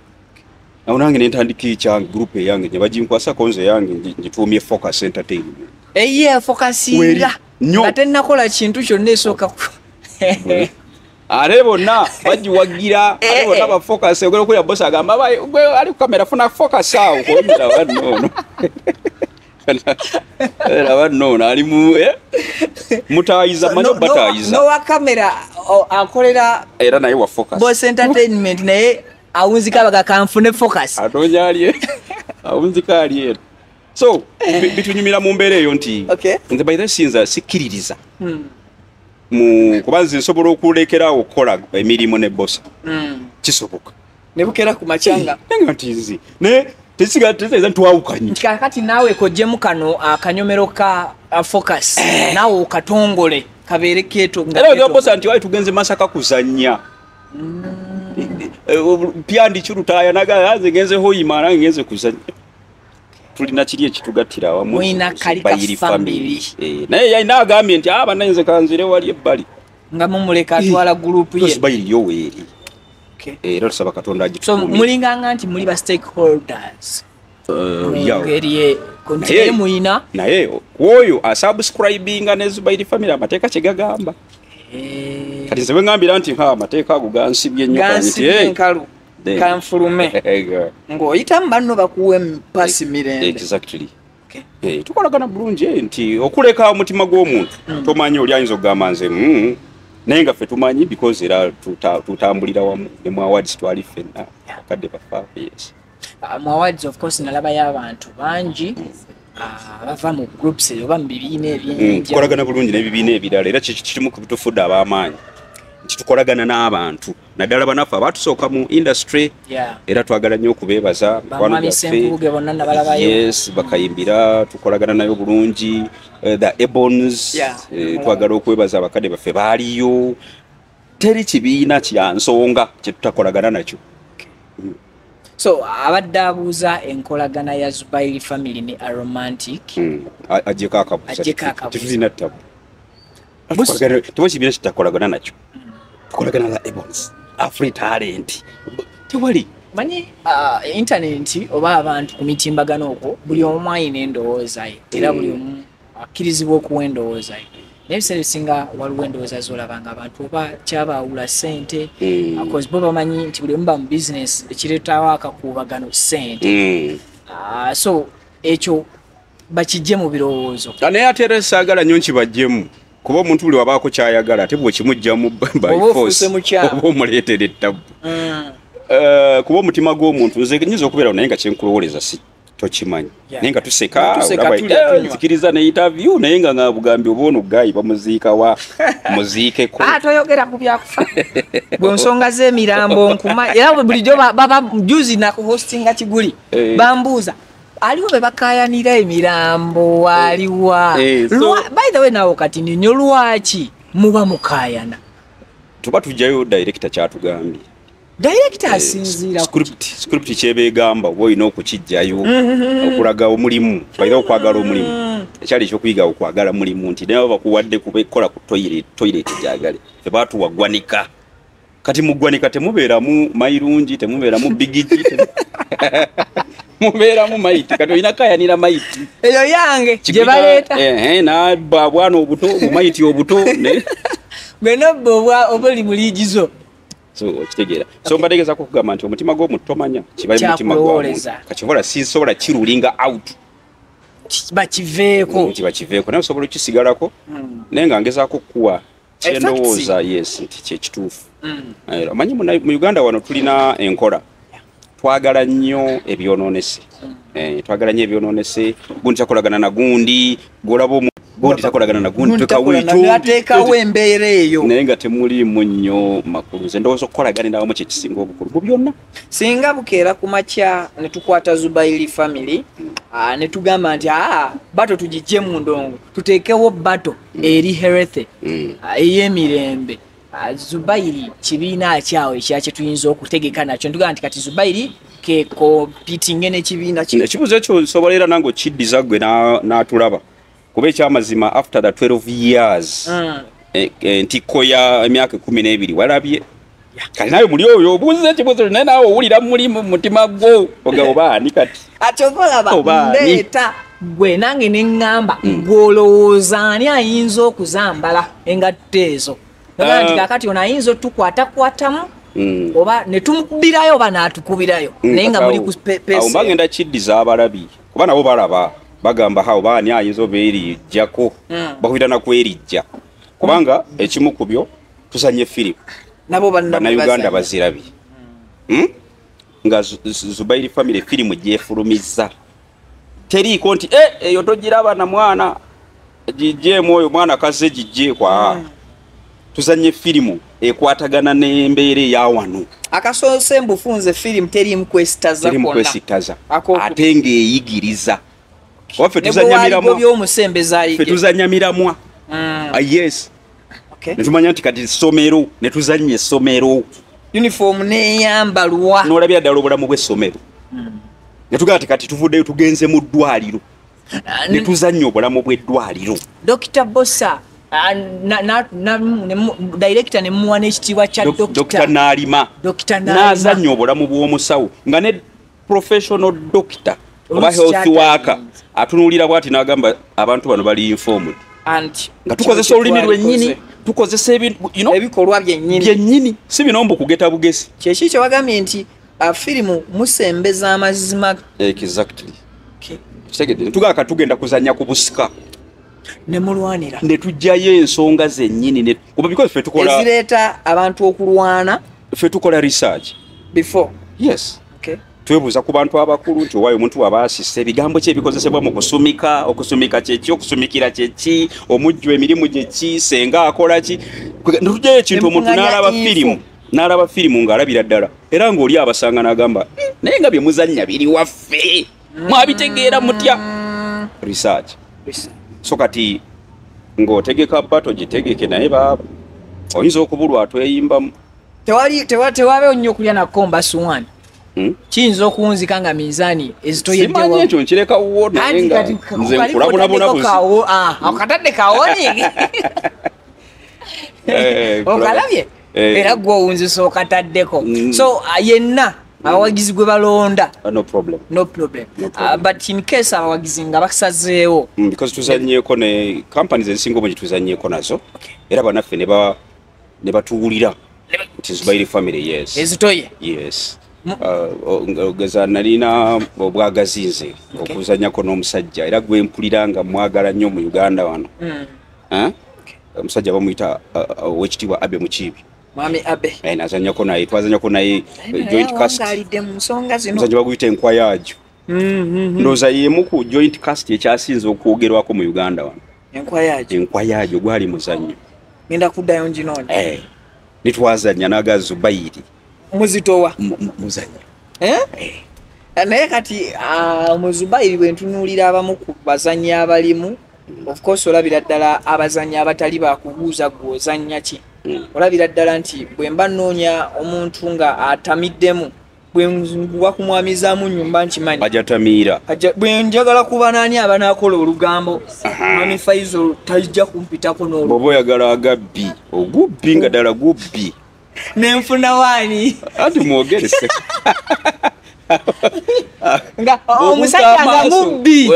nange nentandika kyange group yange ne bajinkwasa konze yange ngituumye Focus Entertainment focusinga ate nakola kintu kyonna esooka ate bonna bagiwagira ate bonna ba Focus ogera okulya boss agamba ali ku kamera funa Focus awo koyira bannono era bannono ali mu mutayiza manyo batayiza no wa kamera akolera era naye wa Focus Boss Entertainment naye awunzika baga kanfune Focus atonyalye awunzika aliye so bitunyumira mu mbere eyo nti nze by the sinza sikiririza mu kubanze nsobola okulekerawo okukola emirimu ne boss kisoboka ne bukera ku machanga ngantizi ne tesiga ntwawukanye kati nawe kojjemu kano akanyomero ka Focus nawe okatongole kabeere keto era boss anti wali tugenze Masaka kuzanya Piandi Churutaya naga anze ngenze hoyimara ngenze kuzanya tulina kiri ekitugatira awamu muina kalika family naye yayina agambye nti abananze kanzire wali ebbali nga mumuleka atwala group ye Zubairi yo weri era tusaba Katonda agitukumi so mulinganga nti muli ba stakeholders ngeriye kontiye muina naye oyo asubscribinga ne Zubairi family amateeka kigagamba kati nze ngambira nti amateeka ago gansibye nnyo kanti kanfulume ng'oyita mbanno bakuwe mpasi mirembe exactly tukolagana bulungi nti okuleka omutima gw'omuntu tomanyi oli ayinza okugamba nze naye nga ffe tumanyi because era tutambulira wamu ne mu awards twali ffenna kadde bafa mu awards of course nalabayo abantu bangi bava mu groups oba mu bibiina ebyenjawulo tukolagana bulungi n'ebibiina ebirala era kimu ku bitufudde ab'amaanyi nti tukolagana n'abantu naddala banaffe abatusooka mu industry era twagala nnyo okubeebaza yes bakayimbira tukolagana nayo bulungi the Ebons twagala okwebaza abakadde baffe baaliyo teri kibiina kya nsonga kye tutakolagana nakyo so abadde abuuza enkolagana ya Zubairi family ne Aromatic ajjeko akabuuza tetulina tabu tewali kibiina kitakolagana nakyo tukolagana na Ebons Afri Talent tewali manyi internet oba abantu ku mitimbagano okwo buli omu ayina endowooza ye era buli omu akkirizibwa okuwa endowooza ye n'ebiseera ebisinga waliwo endowooza z'olabanga abantu oba kyabawula ssente because bo bamanyi nti buli omu ba mu business ekireetawo akakuubagano ssente so ekyo bakijje mu birowoozo naye ate era saagala nnyo nkibajjemu kuba omuntu buli wabaako kyayagala ate bwekimugjamu by force oba omuleetera ettabu kuba omutima gw'omuntu nze nyinza okubeera naye nga kyenkulowoleza si tokimanyi naye nga tuseka nzikiriza ne interview naye nga bugambi oba ono gayi bamuziika wa muziikeko toyogera ku byakufa bwe nsonga z'emirambo nkuma era bulijjo baba juzi nakuhostinga Kiguli bambuuza aliwo be bakayanira emirambo waliwa by the way nawo kati ninyo lwaki muba mukayana tuba tujjayo director kyatugambye director asinzira script kyebegamba oba olina okukijjayo okulaga omulimu bayina okwagala omulimu ekyali ekyokuyiga okwagala mulimu nti naye bakuwadde kubekola ku toilet gyagale fe batuwagwanika kati mugwanika temubeeramu mayirungi temubeeramu bigiji mubeeramu maiti kati olina kayanira maiti eyo yange gye baleeta nabwana obuto obumaiti obuto bwena obwa obuli muligizo so kitegera so mbategeza ko kugamba nti omutima gwo mutomanya kibali mutima gwo kachivola sinsobola kirulinga out bakiveeko naye osobola okisigalako naye nga ngezaako kuwa kyendowooza yes nti kyekituufu omanyi mu Uganda wano tulina enkola twagala nnyo ebyonoonese twagala nnyo ebyonoonese gundi takolagana na gundi golaba gundi takolagana na gundi tekawo embeera eyo naye nga temuliimu nnyo makulu nze ndowooza okukolaganira awamu kyekisinga obukulu mu byonna singa bukeera ku makya ne tukwata Zubairi family ne tugamba nti bato tugijje mu ndongo tuteekewo bato eri healthy ey'emirembe Zubairi kibiina akyawo ekyakye tuyinza okutegeka nakyo ntugamba nti kati Zubairi ke competing n'ekibiina kino ekibuzo ekyo nsobolera nange okiddiza gwe n'atulaba kuba ekyamazima after the 12 years entiko ya emyaka 12 walabye kali nayo muli oyo obuuza ekibuzo naye naawe owulira muli mu mutima gwo obaani kati atyovolaba ndeeta gwe nange neŋŋamba gwolowooza ani ayinza okuzambala engatto ezo nti kakati ono ayinza otukwatakwatamu oba ne tumukubirayo oba n'atukubirayo naye nga muli ku awo mba ngenda kiddiza abalabi kuba nabo balaba bagamba hawo baani ayinza oba erijjako bakubira nakwerijja kubanga ekimu ku byo tusanye firimu nabo bannayuganda bazirabye nga Zubairi family firimu gyefulumiza teriiko nti eyo togiraba na mwana gijjeemu oyo mwana kaze gijjeekwa tuzanye firimu ekwatagana n'embeera eyawano akasoose mbufunze firimu terimu kwesitaza ate ng'eyigiriza waffe tuzanya miramwa yes netumanya nti kati ssomero netuzanya essomero uniform neyambalwa n'olabira ddala obulamu bw'essomero netugamba kati tuvuddeyo tugenze mu ddwaliro netuzanya obulamu bw'eddwaliro Dr. Bossa director ne muwa n'ekitiibwa kya Dr. Nalima n'azanya obulamu bw'omusawo nga ne professional doctor oba health worker atunuulira bw'ati n'agamba abantu bano bali informed nga tukozesa olulimi lwennyini tukozesa ebikolwa byennyini si bino mbu kugeta bugesi kyeki kye wagambye nti firimu musembeza amazima exactly tugaka tugenda kuzanya ku busika nemulwanira netujjayo ensonga zennyini kuba because ffe tukola ezireeta abantu okulwana ffe tukola research before yes twebuuza ku bantu abakulu nti owaayo omuntu waba asise ebigambo ki ebikozesebwa mu kusumika okusumika kyeki okusumikira kyeki omujju emirimu gyeki senga akola ki netujjayo ekintu omuntu n'alaba firimu ng'alabira ddala era ng'oli abasanga n'agamba naye nga bye muzannya biri waffe mwabitegeera mutya research so kati ng'otegeka bato gitegeke naye baaba oyinza okubulwa atweyimbamu tewabeewo nnyo okulya nakomba suwani kiyinza okuwunzika nga minzaani ezitoyeddewo ekyo nkireka wuwo naye nga nze nkulabulabunabuzi akatadde kawoni okalabye era gwe owunzisa okataddeko so yenna abawagizi gwe balonda no problem but in case abawagizi nga basazeewo because tuzanyeeko ne companies ezisinga omungi tuzanyeeko nazo era banaffe ne batuwulira nti Zubairi family yes ezitoye yes ogeza nalina obwagazinze okuzanyako n'omusajja era gwe mpulira nga mwagala nnyo mu Uganda wano omusajja bamuyita owekitiibwa Abe Mukiibi Mwami Abe nazanyako naye twazanyako naye joint cast omusajja baguyita enkwayaajo ndowooza yemu ku joint cast ekyasinze okwogerwako mu Uganda wano enkwayaajo gwali muzannyo ngenda kuddayo njinoona nitwazanya naga Zubairi muzitowa muzanya naye kati Zubairi bwe ntunuulira abamu ku bazanyi abalimu of course olabira ddala abazanyi abatali bakubuuza gw'ozannya ki olabira ddala nti bwe mba nnoonya omuntu nga atamiddemu bwe nzuwa kumwamizaamu nnyumba nkimanyi ajatamiira bwe njagala kuba naani abanaakola olugambo Mwami Fayizo tajja kumpitako n'olwo oba oyagala agabbi ogubbi nga ddala gubbi nenfuna waani ati mwogerese nga omusajja nga mubbi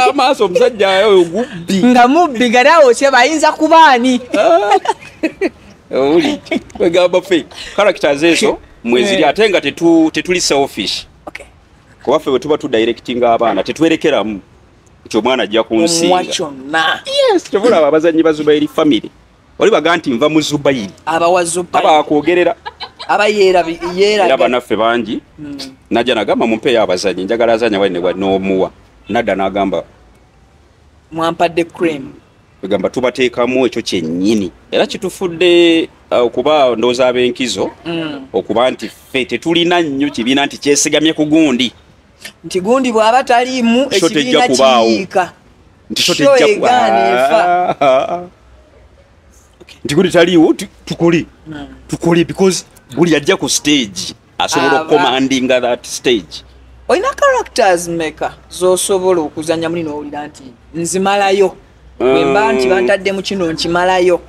amaaso omusajja oyo gubbi nga mubbi gadawo kye bayinza kubaani Uli kwegamba fe characters ezo mweziri ate nga tetuli selfish. Okay. Kuba ffe bwe tuba tu directing abaana tetwerekeramu ekyo omwana ajja kunsinga. Yes, tebula abazanyi bazuba eri family. Oli baga nti nva mu Zubairi. Abawazubairi. Abakwogerera. Abayera. Era naffe bangi. Najja nagamba mumpe abazanyi njagala azanya wali ne bwa n'omuwa. Nadda n'agamba mwampadde cream. Egamba tubateekamu ekyo kyennyini. Era kitufudde okuba ndooza ab'enkizo okuba nti ffe tetulina nnyo kibiina nti kyesigamye ku gundi. Nti gundi bw'aba taliimu ekibiina kiyiika. Nti so tejja kubaawo. Nti gundi taliiwo tukole because buli ajja ku stage asobola okucommandinga that stage. Olina characters maker z'osobola okuzanya muli n'owulira nti nzimalayo. Wemba nti bantadde mu kino nkimalayo.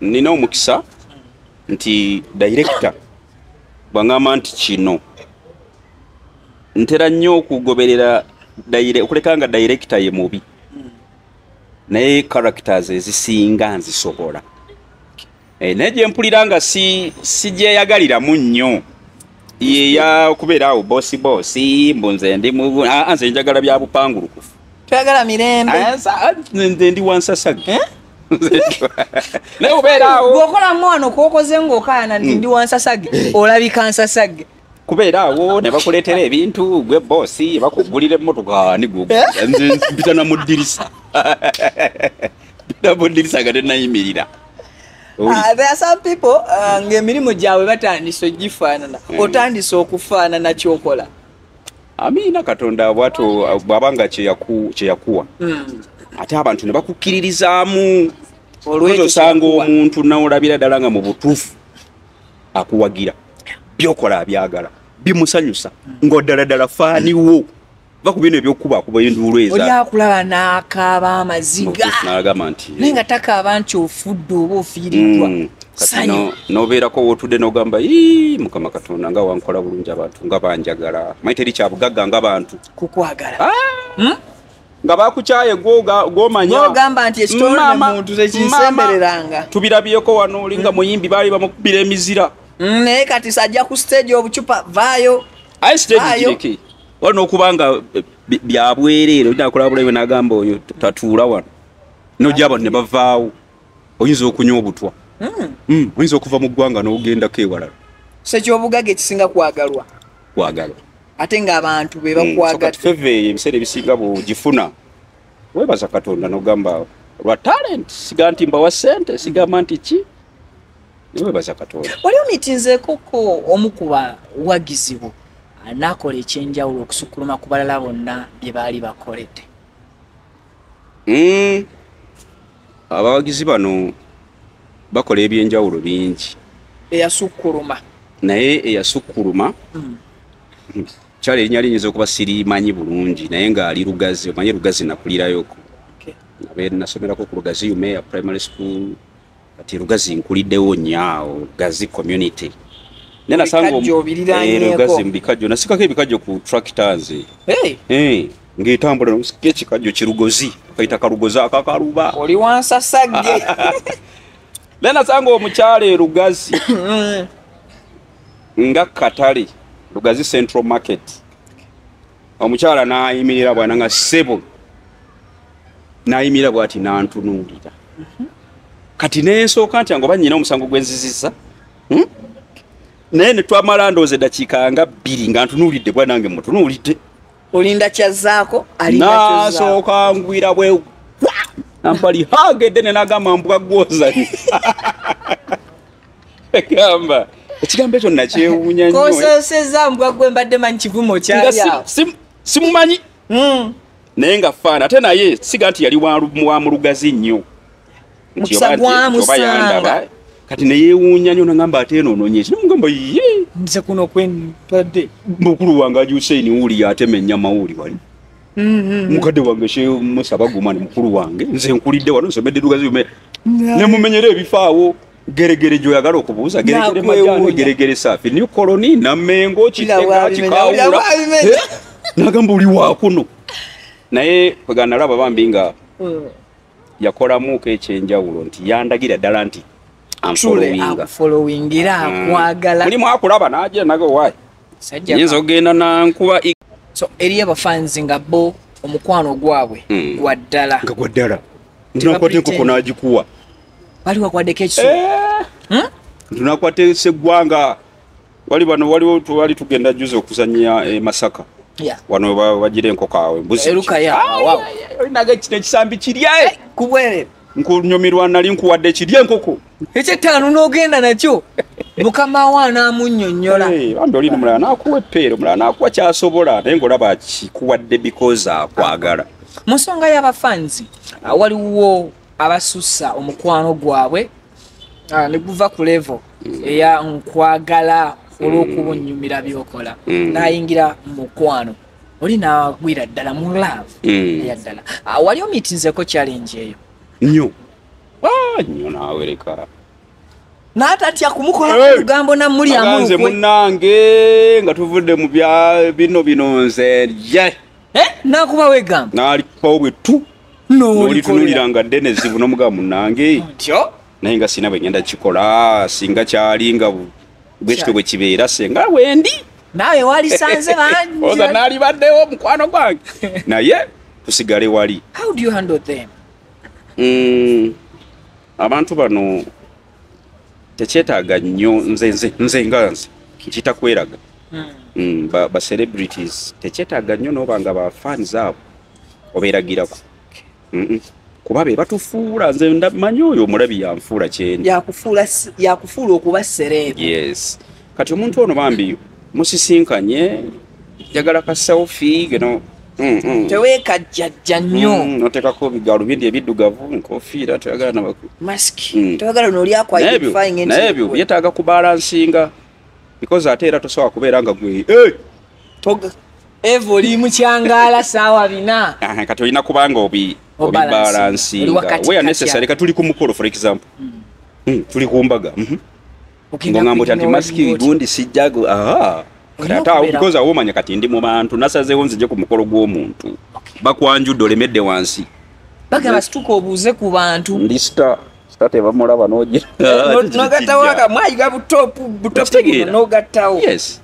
Nina omukisa nti director bwangamba nti kino ntera nnyo okugoberera okulekanga director ye mubi naye characters ezisinga nzisobola. Naye gye mpulira nga si gyeyagaliramu nnyo yeya okubeera awo bosi mbunze ndi nze njagala bya bupangulukufu. Twagala mirembe. Nze ndi wansasage. Naye obeera awo. Bw'okola mwana okwokoze ng'okaana nti ndi wansasage olabika nsasage. Kubeera awo ne bakuleetera ebintu gwe bosi bakugulira emmotoka ni gwe mpita na mu ddirisa. Nga tenayimirira. There are some people ng'emirimu gyabwe batandise ogifaanana. Otandise okufaanana ky'okola. Amina Katonda bwato bwabanga kyeyakuwa. Ate abantu ne bakukkiririzaamu. Olwekyo osanga omuntu n'olabira ddala nga mu butuufu akuwagira. Byokola abyagala. Bimusanyusa. Ng'oddala faaniwo. Va ku bino ebyokuba kuba enduulu eza. Oli akulaba n'akaaba amaziga. N'agamba nti. Naye nga takaaba nti ofudde oba ofiiriddwa. Sanyu. N'obeerako wootudde n'ogamba Mukama Katonda nga wankola bulungi abantu nga banjagala. Mayiteri kya bugagga ng'abantu. Kukwagala. Nga bakukyaye gw'omanya. N'ogamba nti ekitolonde muntu tekinsembereranga. Tubirabyeko wano olinga muyimbi baali bamukubira emizira. Naye kati sajja ku stage obucupa vaayo. Ayi stage gireke. Wano okubanga byabwereere olina akola bulabe n'agamba oyo tatuula wano. N'ojja abantu ne bavaawo. Oyinza okunywa obutwa. Oyinza okuva mu ggwanga n'ogendako ewalala. Sekyobugagga ekisinga kwagalwa. Kwagalwa. Ate ng'abantu be bakwagala. Feve ebiseera ebisinga bw'ogifuna weebaza Katonda n'ogamba lwa talent siga nti mbawa ssente sigamba nti ki weebaza Katonda. Wali omitinzeekoko omu ku bawagizi bo anaakola ekyenjawulo okusukkuluma ku balala bonna bye baali bakoledde. Abawagizi bano bakola ebyenjawulo bingi. Eyasukkuluma. Naye eyasukkuluma kyali erinnya linyinza okuba sirimanyi bulungi naye ng'ali Lugazi. Omanyi Lugazi nakulirayoko. Nasomerako ku Lugazi Umeya Primary School. Kati Lugazi nkuliddewo nnyo Lugazi community. Nena sango Lugazi mbikajjo nasikako ebikajjo ku tractors. Ng'etambula n'omusika ekikajjo kirugozi kayita kalugozi akakaluba. Oli wansasagge. Nena sango omukyala Lugazi nga katale Lugazi Central Market. Omukyala n'ayimirira bwana nga ssebo. N'ayimirira bw'ati n'antunuulira. Kati n'ensooka nti ngo bannyina omusango gw'enzizizza. Naye ne twamala ndooza eddakiika nga 2 nga ntunuulidde bwa nange mutunuulidde. Olinda kyazzaako alinda kyazzaako. N'asooka ngwira bwe nampali hagedde ne n'agamba mbuga gwozanyi. Egamba ekigambo ekyo nakyewuunya nnyo. Kososeza mbwa gwe mbadde manyi kivumo kyali awo. Simumanyi. Naye nga faana ate naye siga nti yali wa mu Lugazi nnyo. Mukisa gwamusanga. Kati ne yeewuunya nnyo n'agamba ate enoononye ekyo. N'amugamba ye. Nze kuno kwentadde. Mukulu wange Haji Hussein wuli yatema ennyama wuli wali. Mukadde wange Sheikh Musa Bagumani mukulu wange. Nze nkulidde wano nsomedde Lugazi Umeya. Ne mumenyere ebifaawo. Geregere joyagala okubuuza geregere majani geregere safi ni koloni na mengo kiteka kikawula nagamba uli wa kuno naye kwegana laba bambinga yakola muke ekyenjawulo nti yandagira ddala nti followingira akwagala mulimu akulaba naje nago why yinzo genda na nkuba so eri abafanzi nga bo omukwano gwabwe gwaddala nga gwaddala tunakwate nkoko najikuwa bali wakwadeko ekiso tunakwate segwanga wali bano waliwo twali tugenda juzo okuzanyia Masaka wano wajire enkoko awe mbuzi eruka ya wow naga kine kisambi kiryae kubwere nkunyomirwa nali nkuwadde kirye enkoko ekyetaano n'ogenda nakyo mukama wana amunnyonnyola bambi oli mulala nakuwa eppeero mulala nakuwa kyasobola naye ng'olaba kikuwadde because akwagala mu nsonga y'abafanzi waliwo abasussa omukwano gwabwe ne guva ku level eya nkwagala olw'okubunnyumira byokola n'ayingira mu mukwano oli n'agwira ddala mu love eya ddala wali omiitinzeko challenge eyo nnyo nnyo naawereka n'atatya kumukola lugambo namuli amuze munnange nga tuvudde mu bya bino nze ye nakuba wegamba n'alipawo bwe tu n'olitunulira nga ddene zibu n'omugamba munnange ntyo naye nga sina bwe ngenda kikola singa kyali nga bwekito bwe kibeera senga wendi nawe walisanze bangi oza naalibaddewo mukwano gwange naye tusigale wali how do you handle them abantu bano tekyetaaga nnyo nze nga nze kitakweraga ba celebrities tekyetaaga nnyo n'obanga ba fans abo obeeragirako kuba be batufuula nze ndamanyi oyo omulabi yanfuula kyendi yakufuula okuba serebe yes kati omuntu ono bambi musisinkanye jagala ka selfie geno teweekajjajja nnyo noteekako bigalubindi ebiddugavu enkofiira toyagala nabaku masiki toyagala nooli akwidifying naye ebyo byetaaga kubalansinga because ate era tosobola kubeera nga gwe evo oli mukyangaala saawa bina kati olina kubanga obibalansinga where necessary katuli ku mukolo for example tuli ku mbaga ng'ogamba oti anti masiki gundi sijjago kata because awomanya kati ndi mu bantu nasazeewo nzije ku mukolo gw'omuntu bakwanjudde olemedde wansi bagamba situka obuuze ku bantu ndi star tebamulaba n'ogattawo akamwayiga butopu n'ogattawo yes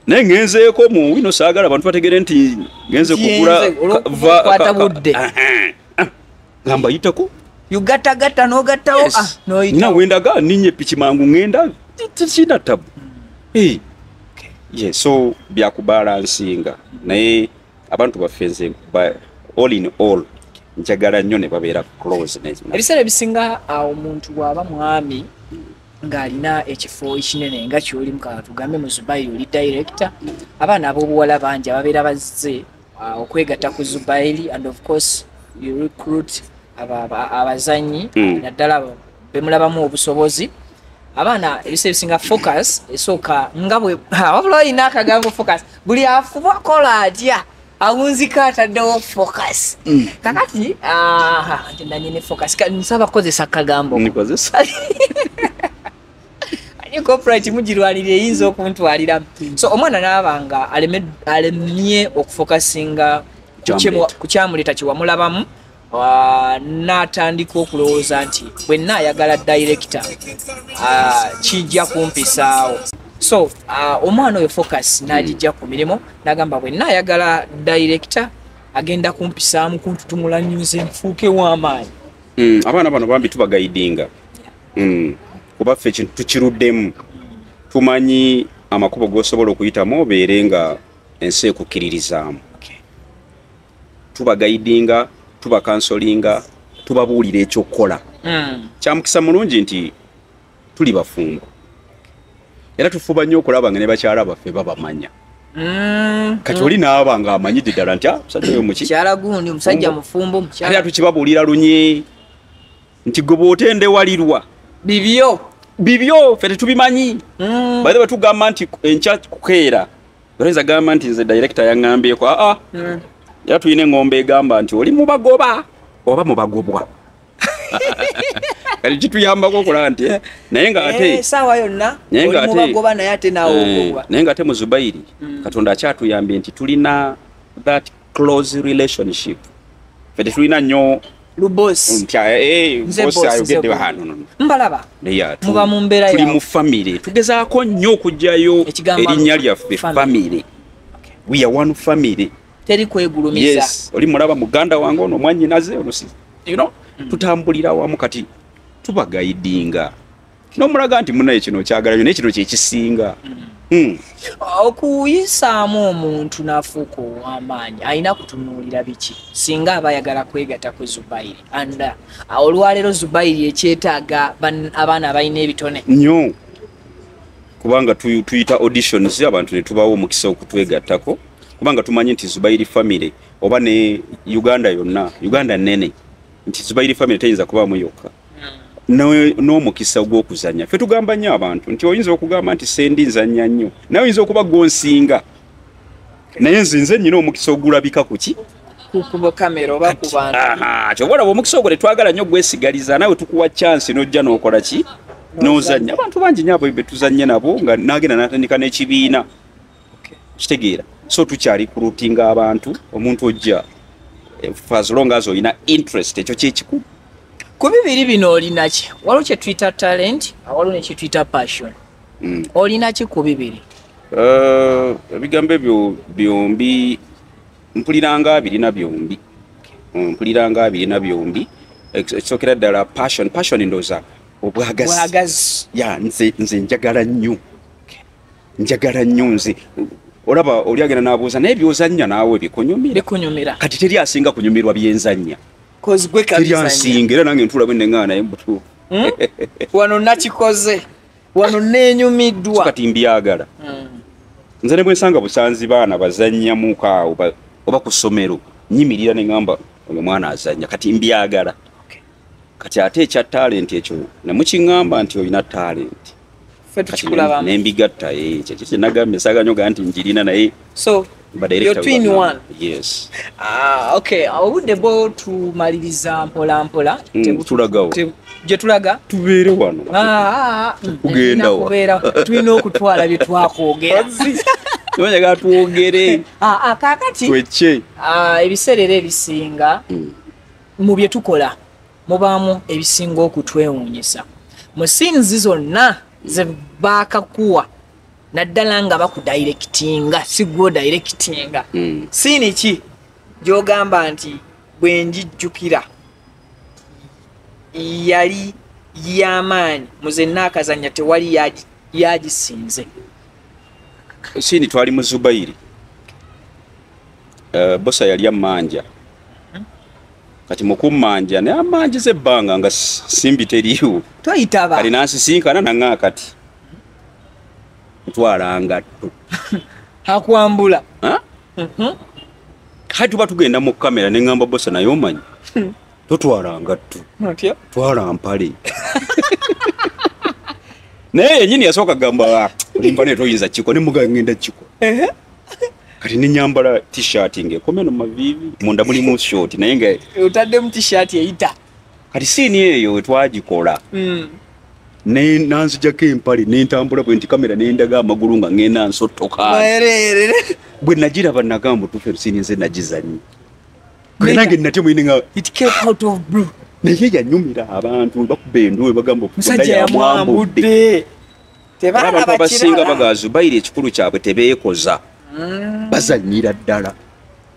naye ngenzeeko mu wino saagala abantu bategere nti ngenze kugula kwata budde ngamba yitako yugattagatta n'ogattawo nina wendaga ninye piki mangu ngenda tikina tabu so byakubalansinga naye abantu bafenze all in all njagala nnyo ne babeera close ebiseera ebisinga omuntu bw'aba mwami ng'alina ekifo ekinene nga kyoli mukaa tugambe mu Zubairi oli director abaana ab'obuwala bangi ababeera bazze okwegatta ku Zubairi and of course you recruit abazanyi naddala bemulabamu obusobozi abaana ebiseera ebisinga focus esooka nga bwe wabula olina akagambo focus buli afuba akola atya awunzika ataddewo focus kakati nti nanyine focus nsaba kozesa akagambo corporate mugirwanira eyinza okuntwalira so omwana n'abanga alemye okufokasinga ku kyamuleta kiwamulabamu n'atandika okulowooza nti bwe naayagala director kijja kumpisaawo so omwana oyo focus n'agijja ku mirimu n'agamba bwe naayagala director agenda kumpisaamu kuntutumula nyuze nfuuke w'amaanyi abaana bano bambi tubagaidinga kuba ffe ekintu tukiruddemu tumanyi amakubo g'osobola okuyitamu obeere nga ensi ekukkiririzaamu tubagaidinga tubakansolinga tubabuulira ekyokukola kyamukisa mulungi nti tuli bafumbo era tufuba nnyo okulaba nga ne bakyala baffe babamanya kati oli naaba nga amanyidde ddala nti musajja oyo muki kyala gundi omusajja mufumbo era tukibabuulira lunye nti gwe bw'otendewalirwa bibyo ffe tetubimanyi baze batugamba nti enkya kukeera oyinza gamba nti nze director yaŋŋambyeko era tulina eŋŋombe egamba nti oli mubagoba oba mubagobwa kati kituyambako okulaba nti naye nga ate saawa yonna oli mubagoba naye ate nawe naye nga ate mu Zubairi Katonda akyatuyambye nti tulina that close relationship ffe tetulina nnyo Lubosi. Bosi ayogedde bahano. Mbalaba. Yeah. Muba mu mbeera ya. Tuli mu family. Tugezaako nnyo okujjayo erinnya lyaffe family. We are one family. Teri kwegulumiza. Yes. Oli mulaba muganda wange ono mwannyinaze ono si. You know? Tutambulira wamu kati tubagaidinga. N'omulaga nti munaye kino kyagala nnyo n'ekino kye kisinga. Okuyisaamu omuntu n'afuuka ow'amaanyi alina kutunuulira biki singa aba ayagala kwegatta ku Zubairi and olwaleero Zubairi ekyetaaga abaana abalina ebitone nnyo kubanga tuyita auditions abantu ne tubawo omukisa okutwegattako kubanga tumanyi nti Zubairi family oba ne Uganda yonna Uganda nene nti Zubairi family teyinza kubaamu yokka n'omukisa ogw'okuzanya ffe tugamba nnyo abantu nti oyinza okugamba nti sendi nzanya nnyo naye oyinza okuba gonsinga naye nze nnyina omukisa ogulabika kuki ku kamera oba ku bantu kyobola omukisa ogwo tetwagala nnyo gwesigaliza naawe tukuwa chance n'ojja n'okola ki n'ozanya abantu bangi nnyo abo be tuzanye nabo nga naagenda n'atandika n'ekibiina kitegeera so tukyali kurutinga abantu omuntu ojja as long as oyina interest ekyo kyekikulu ku bibiri bino olina ki waliwo kye tuyita talent waliwo ne kye tuyita passion olina ki ku bibiri ebigambo ebyo byombi mpuliranga birina byombi ekisookera ddala passion ndooza obwagazi ya nze njagala nnyo nze olaba oli agenda n'abuuza naye byozannya naawe bikunyumira kati teri asinga kunyumirwa byenzannya kozi gwe kabisa nsinga era nange ntula bwe nengana naye mbutu wano nakikoze wano nenyumiddwa kati mbyagala nze ne bwe nsanga busanzi baana bazannya mukaawo oba ku ssomero nyimirira ne ngamba oyo mwana azannya kati mbyagala kati ate ekya talent ekyo ne mukiŋŋamba nti oyina talent nembigatta ekyo nagambye saganyoga nti njirina naye so you're twin one. Yes. Okay. Obudde bwo tumaliriza mpola mpola. Tulagawo. Je tulaga? Tubeere wano. Kugenda wa. Tulina okutwala bye twakoogera. Tumanyaga twogere. Kakati. Tweche. Ebiseera ebisinga mu bye tukola mubaamu ebisinga okutwewuunyisa. Mu scenes zonna ze baakakuwa naddala nga bakudirectinga si gwo directinga sini ki gyogamba nti bwe njijjukira yali yamaanyi muzenna akazanya tewali yagisinze sini twali mu Zubairi bosa yali amanja kati mukumanja ne amanjize ebbanga nga simbi teriiwo toyitaba kali nansisinkana nanga kati twalanga tu akwambula kati tuba tugenda mu kamera ne ngamba bosa naye omanyi totwalanga tu twala mpale naye yenyini yasooka gamba olimba ne toyinza kiko ne muga ngenda kiko kati ne nyambala t-shirt ng'ekomye no mavivi munda mulimu short naye nga utadde mu t-shirt eyita kati sini eyo twagikola ne nanzijako empale nentambula bwe nti kamera nendaga amagulu nga ngenda nsottoka bwe nagiraba nagamba tufe sini nze nagizanyi nange natye mwine nga it came out of blue naye yanyumira abantu bakuba enduwe bagamba musajja yamwambudde abantu abasinga baga Zubairi ekikulu kyabwe tebeekoza bazanyira ddala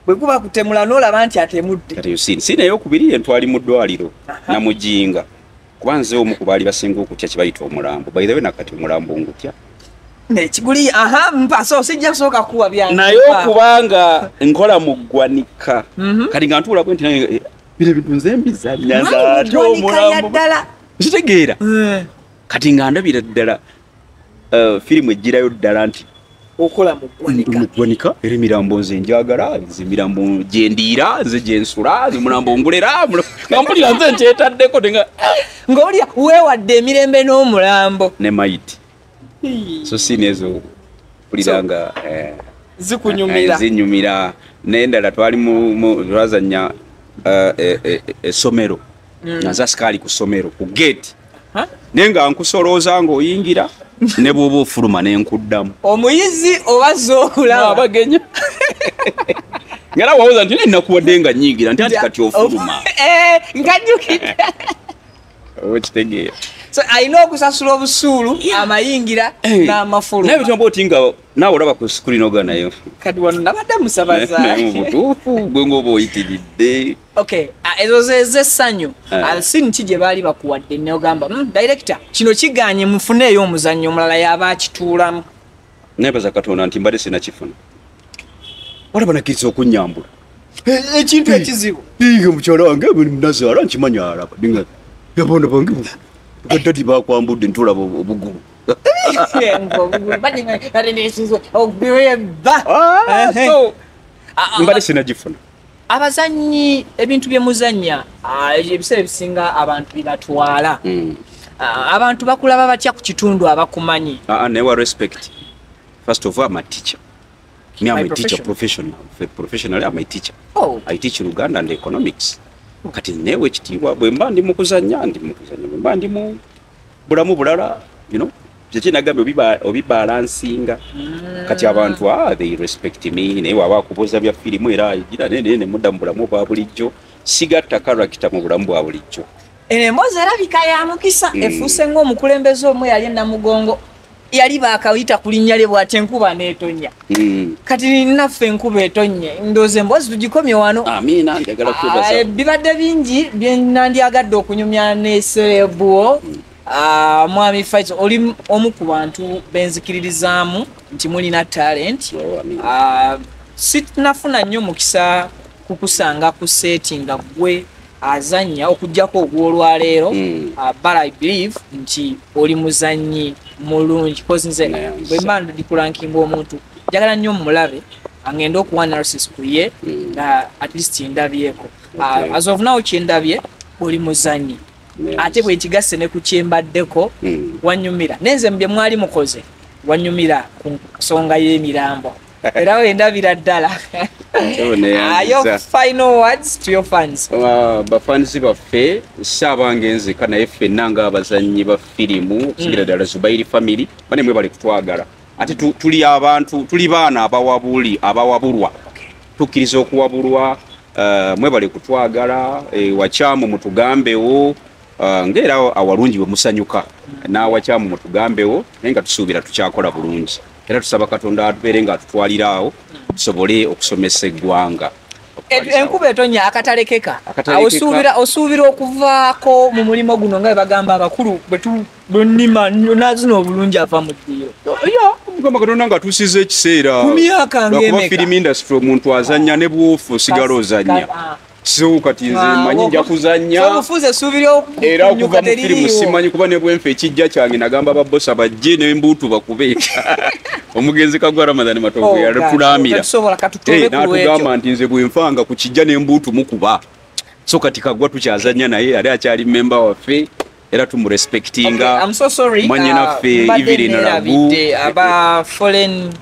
bwe kuba kutemula n'olaba nti atemudde kati sini eyokubiri entwali mu ddwaliro namujinga kubanze omu ku baali basinga okutya kibayita omulambo by the way nakati omulambo ngutya nekiguli mpaso sijja kusooka kuwa byange naye okubanga nkola mu ggwanika kati nga ntuula bwe nti naye bino bintu nze mbizannya ate omulambo kitegeera kati nga ndabira ddala firimu ejjirayo ddala nti okola mu ggwanika era emirambo nze njagala nze emirambo gyendiira nze gyensula nze mulambo ngulera nga mpulira nze nkyetaddeko ng'olya weewadde emirembe n'omulambo ne mayiti so sini ezo mpuliranga zinyumira n'endala twali twazannya essomero naza sikaali ku ssomero ku geeti naye nga nkusolooza ng'oyingira ne bw'oba ofuluma ne nkuddamu omuyizi oba z'okulaba abagenya ngala wawoza nti nnakuwadde nga nyingira nti kati ofuluma ngajjukidde okitegeera so alina okusasula obusuulu amayingira n'amafuluma naye bitumba oti nga naawe olaba ku sikuli noga nayo kati wano nabadde musabaza mu butuufu gwe ng'oba oyitiridde okay ezo z'essanyu alsin ki gye baali bakuwadde neogamba director kino kiganye mufuneeyo omuzannyo omulala yaba akituulamu neebaza katonda nti mbadde sinakifuna olaba nakkiriza okunnyambula ekintu ekizibu nga mukyala wange nazaala nkimanya alaba dinga yabona bange bagadadi bakwambudde ntulaba obugulu mbadde sinagifuna abazanyi ebintu byemuzanya ebiseera ebisinga abantu bibatwala abantu bakulaba batya ku kitundu abakumanyi naye wa respect first of all I'm a teacher. Me, I'm a teacher professional. Professionally, I'm a teacher. Oh. I teach Uganda and economics. Kati newe kitiibwa bwe mba ndi mu kuzannya bwe mba ndi mu bulamu bulala, you know, kyeki nagambe obibalansinga. Kati abantu they respect me, naye waba akubuuza bya firimu era gira nene mudda mu bulamu bwa bulijjo, sigatta karakita mu bulamu bwa bulijjo. Emboozi erabika ya mukisa efuuse ng'omukulembeze omu yali namugongo. Yali bakawita kulinnya lye bw'ati enkuba n'etonnya. Kati naffe enkuba etonnya ndooze emboozi tugikomye wano. Amina njagala kwebaza. Bibadde bingi bye nandyagadde okunyumya n'eserebuwo. Mwami Fayizo oli omu ku bantu benzikiririzaamu nti mulina talent. Sinafuna nnyo mukisa kukusanga ku seti nga gwe azanya okujjako ogw'olwaleero but I believe nti oli muzanyi mulungi because nze bwe mba ndikulankinga omuntu njagala nnyo mulabe angenda okuwa analysis ku ye nga at least ndabyeko as of now kyendabye oli muzanyi ate bwe kigasse ne ku kyembaddeko wanyumira nenze mbye mwali mukoze wanyumira ku nsonga y'emirambo era wendabira ddala. Your final words to your fans. Bafans baffe saabange nzeka naye ffenna ng'abazannyi ba firimu kusingira ddala Zubairi family bane mwe bali kutwagala ate tuli abantu tuli baana abawabulwa tukkiriza okuwabulwa mwe bali kutwagala wakyamu mutugambewo ng'era awalungi bwe musanyuka n'awakyamu mutugambewo naye nga tusuubira tukyakola bulungi era tusaba Katonda atubeere ng'atutwaliraawo tusobole okusomesa eggwanga. Enkuba etonnya akatalekeka osuubira okuvaako mu mulimo guno nga bagamba abakulu bennima nazino obulungi ava mu ddiiro. Mukama Katonda ng'atuusiza ekiseera ku myaka ng'emeka film industry omuntu azannya ne bw'ofu osigala ozannya so kati nze manyi nja kuzannya obufuze suubira era okuva mu firimu simanyi kuba ne bwenfe ekijja kyange nagamba ababbosa bajje n'embuutu bakube omugenzi Kagwa Ramadhan Matovu yatulaamira n'atugamba nti nze bwenfanga ku kijja n'embuutu mukuba so kati Kagwa tukyazannya naye ali akyali member waffe era tumurespectinga. I'm so sorry. Manye naffe Evelyn Lagu aba foreign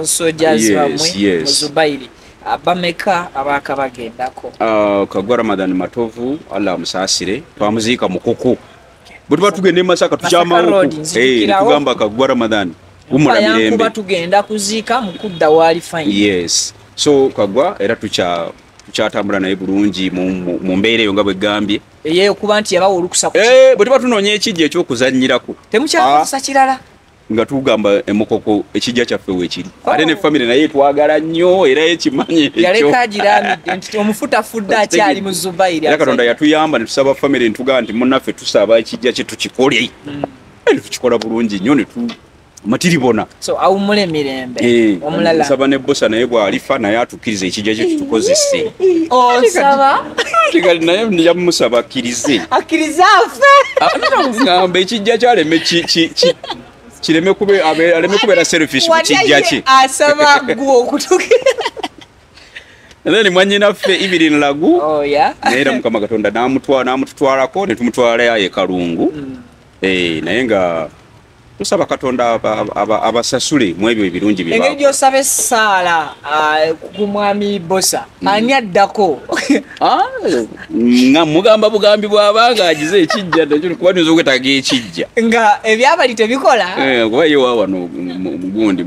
soldiers bamwe Zubairi abameka abaka bagendako. Kagwa Ramadhan Matovu Allah amusaasire twamuziika mukoko bwe tugende Masaka tukyamawo tugamba Kagwa Ramadhan umula mirembe kuba tugenda kuziika mukudda wali fine. Yes, so Kagwa era tukyatambula naye bulungi mu mbeera eyo nga bwe gambye ye okuba nti yabawo olukusa bwe tuba tunoonya ekijja ekyokuzannyirako temukyakozesa kirala nga tugamba emukoko ekijja kyaffe weekiri ate ne famire naye twagala nnyo era ekimanyi ekyo yaleka agiramidde nti omufutafudde akyali mu Zubairi era Katonda yatuyamba ne tusaba famire ntugamba nti munnaffe tusaba ekijja kye tukikole tukikola bulungi nnyo ne matiribona so awumule mirembe omulala nsaba ne bossa naye bw'alifa naye atukkirize ekijja kye tukozese osaba tigali naye nja musaba akkirize afe ngamba ekijja kyaleme kireme kubeera selfish ku kijja kye asaba gwo okutukira then mwanyinaffe Evelyn Lagu naye era Mukama Katonda n'amututwalako ne tumutwala ye Kalungu naye nga tusaba Katonda abasasule mu ebyo ebirungi bye engeri gy'osaba essaala ku mwami Bossa ani addako nga mugamba bugambi bw'abanga agize ekijja nakyo kuba niyinza okwetaaga ekijja nga ebyabali tebikola kuba ye wa wano mugundi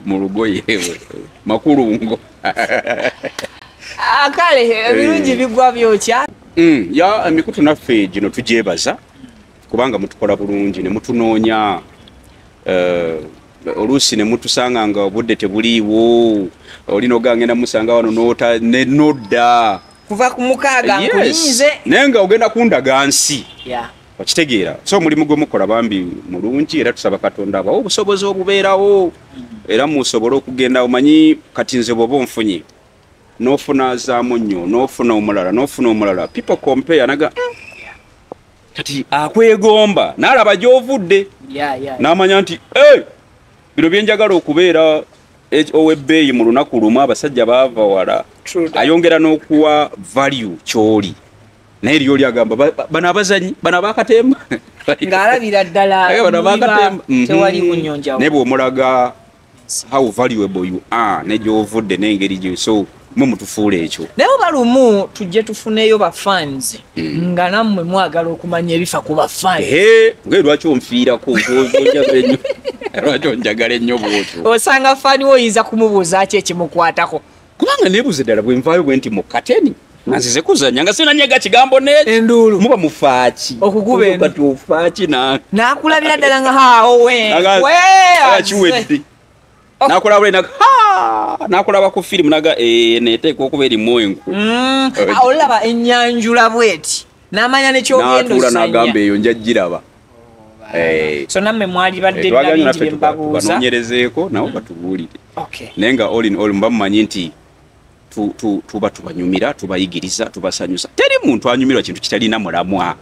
mu lugoye makulungo Akale ebirungi bigwa byokya. Ya emikutu naffe gino tujebaza kubanga mutukola bulungi ne mutunoonya oluusi ne mutusanga nga obudde tebuliiwo olina ogangenda musanga wano nodda kuva ku mukaaga nkulinze naye nga ogenda kundaga nsi okitegeera so omulimu gwe mukola bambi mulungi era tusaba Katonda abawo obusobozi obubeerawo era musobole okugenda omanyi kati nze bw'oba onfunye n'ofuna zaamunyo n'ofuna omulala people compare naga kati akwegomba n'alaba gy'ovudde n'amanya nti bino byenjagala okubeera owebbeeyi mu lunaku lumu abasajja baava wala ayongera n'okuwa value kyoli naye eriyo lyagamba bano abazanyi bano abakatemba ng'alabira ddala tewali kunyonjawo naye bw'omulaga how valuable you are ne gy'ovudde n'engeri gye so mwe mutufuula ekyo naye oba lumu tujje tufuneyo bafans nga nammwe mwagala okumanya ebifa ku bafans ngae lwaki onfiirako lwaki onjagala ennyo bwotyo osanga fani oyinza kumubuuza ki ekimukwatako kubanga neebuuze ddala bwe nvaayo bwe nti mu kateni nga nzize kuzanya nga sinanyega kigambo enduulu muba mufaaki okukuba kati ofaaki n'akulabira ddala nga kiwedde nakulaba nakulaba ku firimu naga neteeka okuba erimu enku olaba ennyanjula bweti n'amanya nekyogenda osanya n'agamba eyo njagiraba so namme mwali badde nabingi bembabuuza banoonyerezeeko nabo batubuulire naye nga all in all mba mumanyi nti tuba tubanyumira tubayigiriza tubasanyusa teri muntu anyumirwa kintu kitalina mulamwa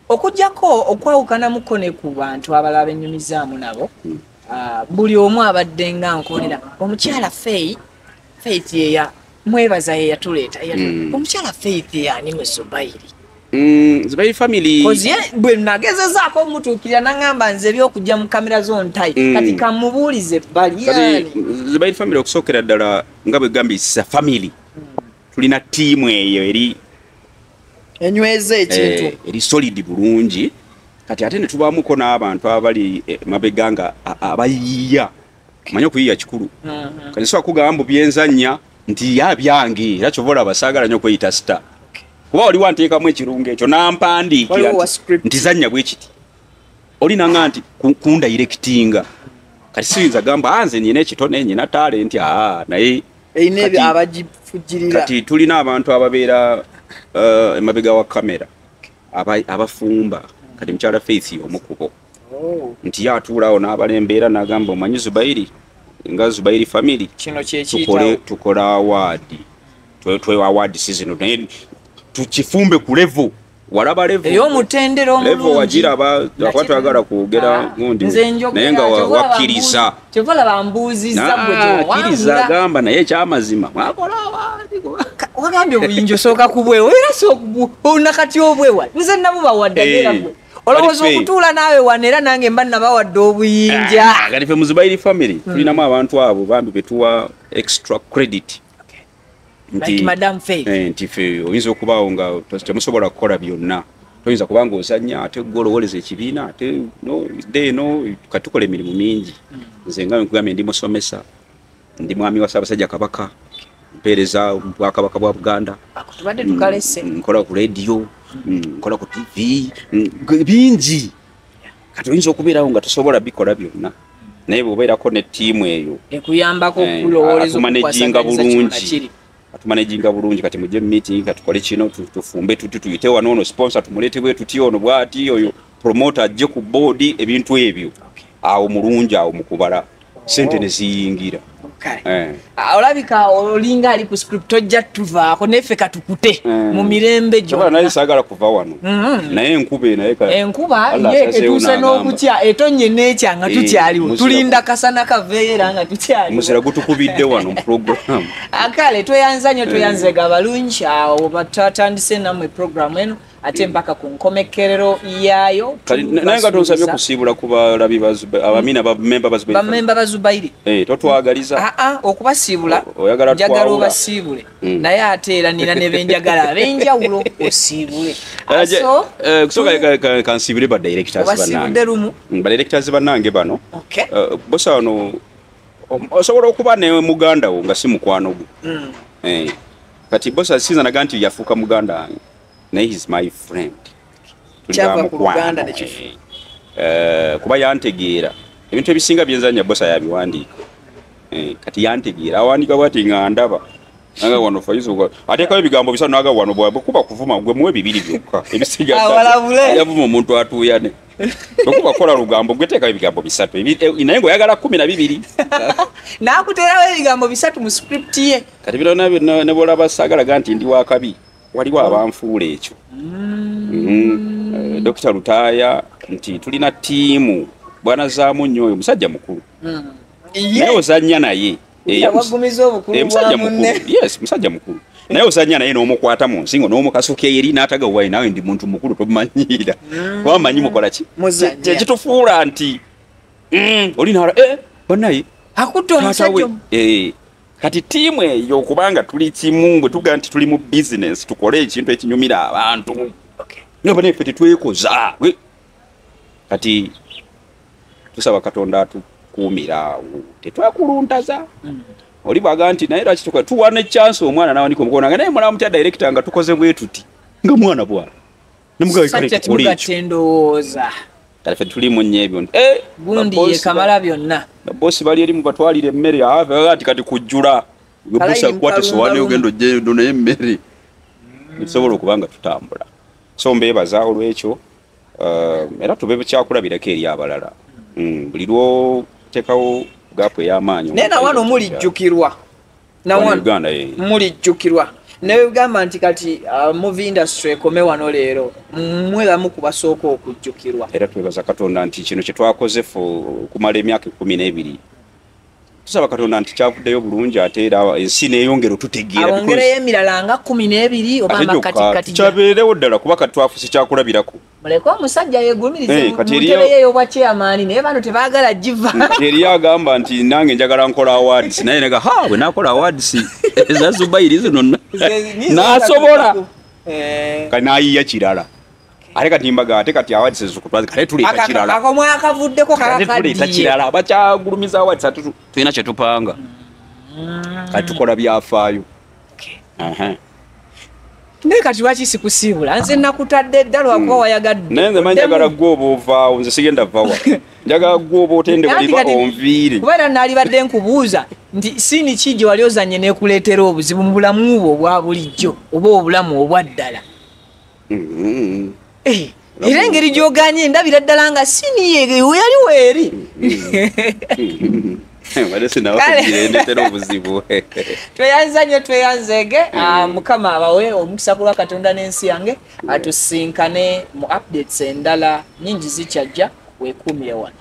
okujjako okwawukanamuko ne ku bantu abalala benyumizaamu nabo buli omu abadde nga nkolera omukyala Faith yeya mwebaza ye yatuleeta omukyala Faith yani mu Zubairi family kozie bwe nagezezaako omutuukirira nangamba nze byokujja mu kamera zontayi kati kamubuulize bali Zubairi family okusookera ddala nga bwe gambisa family tulina tiimu eyo eri enyweze ekintu eri solid bulungi kati ate ne tubaamuko n'abantu abali mabega nga abayiiya manyi okuyiiya kikulu kati so akugamba byenzanya nti byange era kyova olaba saagala nnyo okweyita star kuba oli wanteekamu ekirungo ekyo nampandiikira nti zanya bwe kiti oli nanga nti kundayirekitinga kati siyinza gamba nze nyina ekitone nyina talenti naye kati tulina abantu ababeera emabega wa kamera abafumba kati mukyala Faith omukubo nti yatuulaawo n'abalembeera n'agamba omanyi Zubairi nga Zubairi family kino kyekiyitawo tukola award twewa award season naye tukifumbe ku level walaba level ey'omutendero omulungi level wagiraba akwatagala kwogera ngundi naye nga wakkiriza kyovala bambuuzizza bwekiriza agamba naye ekyamazima mwakola wagambye obuyinja osooka kubwewa era nakati obwewa nze nabubawadde gwe olowooza okutuula naawe wano era nange mba nabawadde obuyinja kati ffe mu Zubairi family tulinamu abantu abo bambi betuwa extra credit like Madam Faith nti ffe oyinza okubaawo nga temusobola kukola byonna toyinza kubanga ozanya ate gwe olowoleza ekibiina ate katukola emirimu mingi nze nga nkugambye ndi musomesa ndi mwami wa Ssaabasajja Kabaka mpeereza Bwakabaka bwa Buganda tubadde tukalese nkola ku radio nkola ku TV bingi kati oyinza okubeerawo nga tosobola bikola byonna naye bw'obeerako ne ttiimu eyo ekuyambako okulowoleza okumanejinga bulungi atumanejinga bulungi kati mujje meeting katukole kino tufumbe tuyite wano ono sponsor tumuleete bwe tuti ono bwati oyo promoter ajje ku board ebintu ebyo awo mulungi awo mukubala sente ne ziyingira olabika olinga ali ku script ojja tuvaako neffe katukute mu mirembe gyo naye saagala kuva wano naye enkuba ye etuuse n'okutya etonye n'ekya nga tukyaliwo tulinda kasana kaveera nga tukyaliwo muzira gutukubidde wano mu program akale tweyanza nnyo tweyanzega balungi awo batandise nammwe program eno ate mpaka ku nkomekerero yaayo naye nga tonsabye kusiibula ku balabi abamina bamemba ba Zubairi totwagaliza okubasiibula njagala obasiibule naye ate era nina ne benjagala ab'enjawulo osiibule kusooka kansiibule badirectors bannange bano bosa wano osobola okuba ne muganda wo nga si mukwano gwe kati boss asiza na ganti yafuka muganda naye is my friend Chava ku Uganda ne chifu kuba yantegeera ebintu ebisinga byenzanya bossa yabiwandiika kati yantegeera awandiika bwati nga ndaba nanga wano Fayizo ateekayo ebigambo bisatu naga wano bwabwe kuba kuvuma gwe muwe bibiri byokka ebisiga yavuma omuntu atuyane okuba kola lugambo gwe teekayo ebigambo bisatu naye ng'oyagala 12 nakuteerawo ebigambo bisatu mu script ye kati bino ne bolaba saagalaga nti ndi wakabi waliwo abanfuula ekyo Dr. Lutaya nti tulina tiimu bwana zaamu nnyo oyo musajja mukulu naye ozannya naye musajja mukulu naye ozannya naye n'omukwata mu nsingo n'omukasuka eri n'ataga wayi nawe ndi muntu mukulu tomanyiira wamanyi mukola ki kitufuula nti olina banaye akutta omusajja kati tiimu eyo kubanga tuli kimu bwe tuga nti tuli mu business tukole ekintu ekinyumira abantu naba neffe tetwekoza kati tusaba Katonda atukuumira tetwekuluntaza oli bwaga nti naye lwaki tuwana chance omwana nawandika omukono nga naye mulamu tya director nga tukoze bwe tuti nga mwana bwana namugawe kale tukoliza kale tuli mu nyebyo gundi ye kamala byonna boss bali eri mu batwalire emmere ati kati kujjula boss akwate sowane ogendo jendo naye emmere bisobola okubanga tutambula so mbebaza olwekyo era tubebe kyakulabirako eri abalala buli lwo tekawo gapu ey'amaanyi nena wano mulijjukirwa Uganda mulijjukirwa naye ugamba nti kati movie industry ekome wano leero mweramu kubasooka okujjukirwa era twebaza Katonda nti kino kye twakoze kumala emyaka 12 tusaba Katonda nti kyavuddeyo bulungi ate era ensi neeyongera otutegeera abongereyo emirala nga 12 oba amakatikati kyabeerewo ddala kuba kati twafuuse kyakulabirako muleke omusajja yeegumirize muntebe yeeyo bwa chairman naye bano tebaagala giva eri agamba nti nange njagala nkola awards naye nega bwe nakola awards eza Zubairi zino nasobola kati nayiya kirala ate kati mbaga ate kati awards ezikutwaze kale tuleeta kirala akomwe akavuddeko tuleeta kirala bakyagulumiza awards tulina kye tupanga kati tukola byafaayo naye kati lwaki sikusiibula nze nakutadde ddala wakuba wayagadde naye nze manjagala gwoba ovaawo nze sigenda vawa njagala gwoba otende waliba onviire kubeera naalibadde nkubuuza nti siini ki gye wali ozanye neekuleetera obuzibu mu bulamu bwo obwa bulijjo oba obulamu obwa ddala era engeri gy'oganye ndabira ddala nga siini yeeyo yali weeri tweyanzanye tweyanzege mukama abawe omukisa kulwa Katonda n'ensi yange atusinkane mu updates endala nyingi zikyajja weekuumire wano.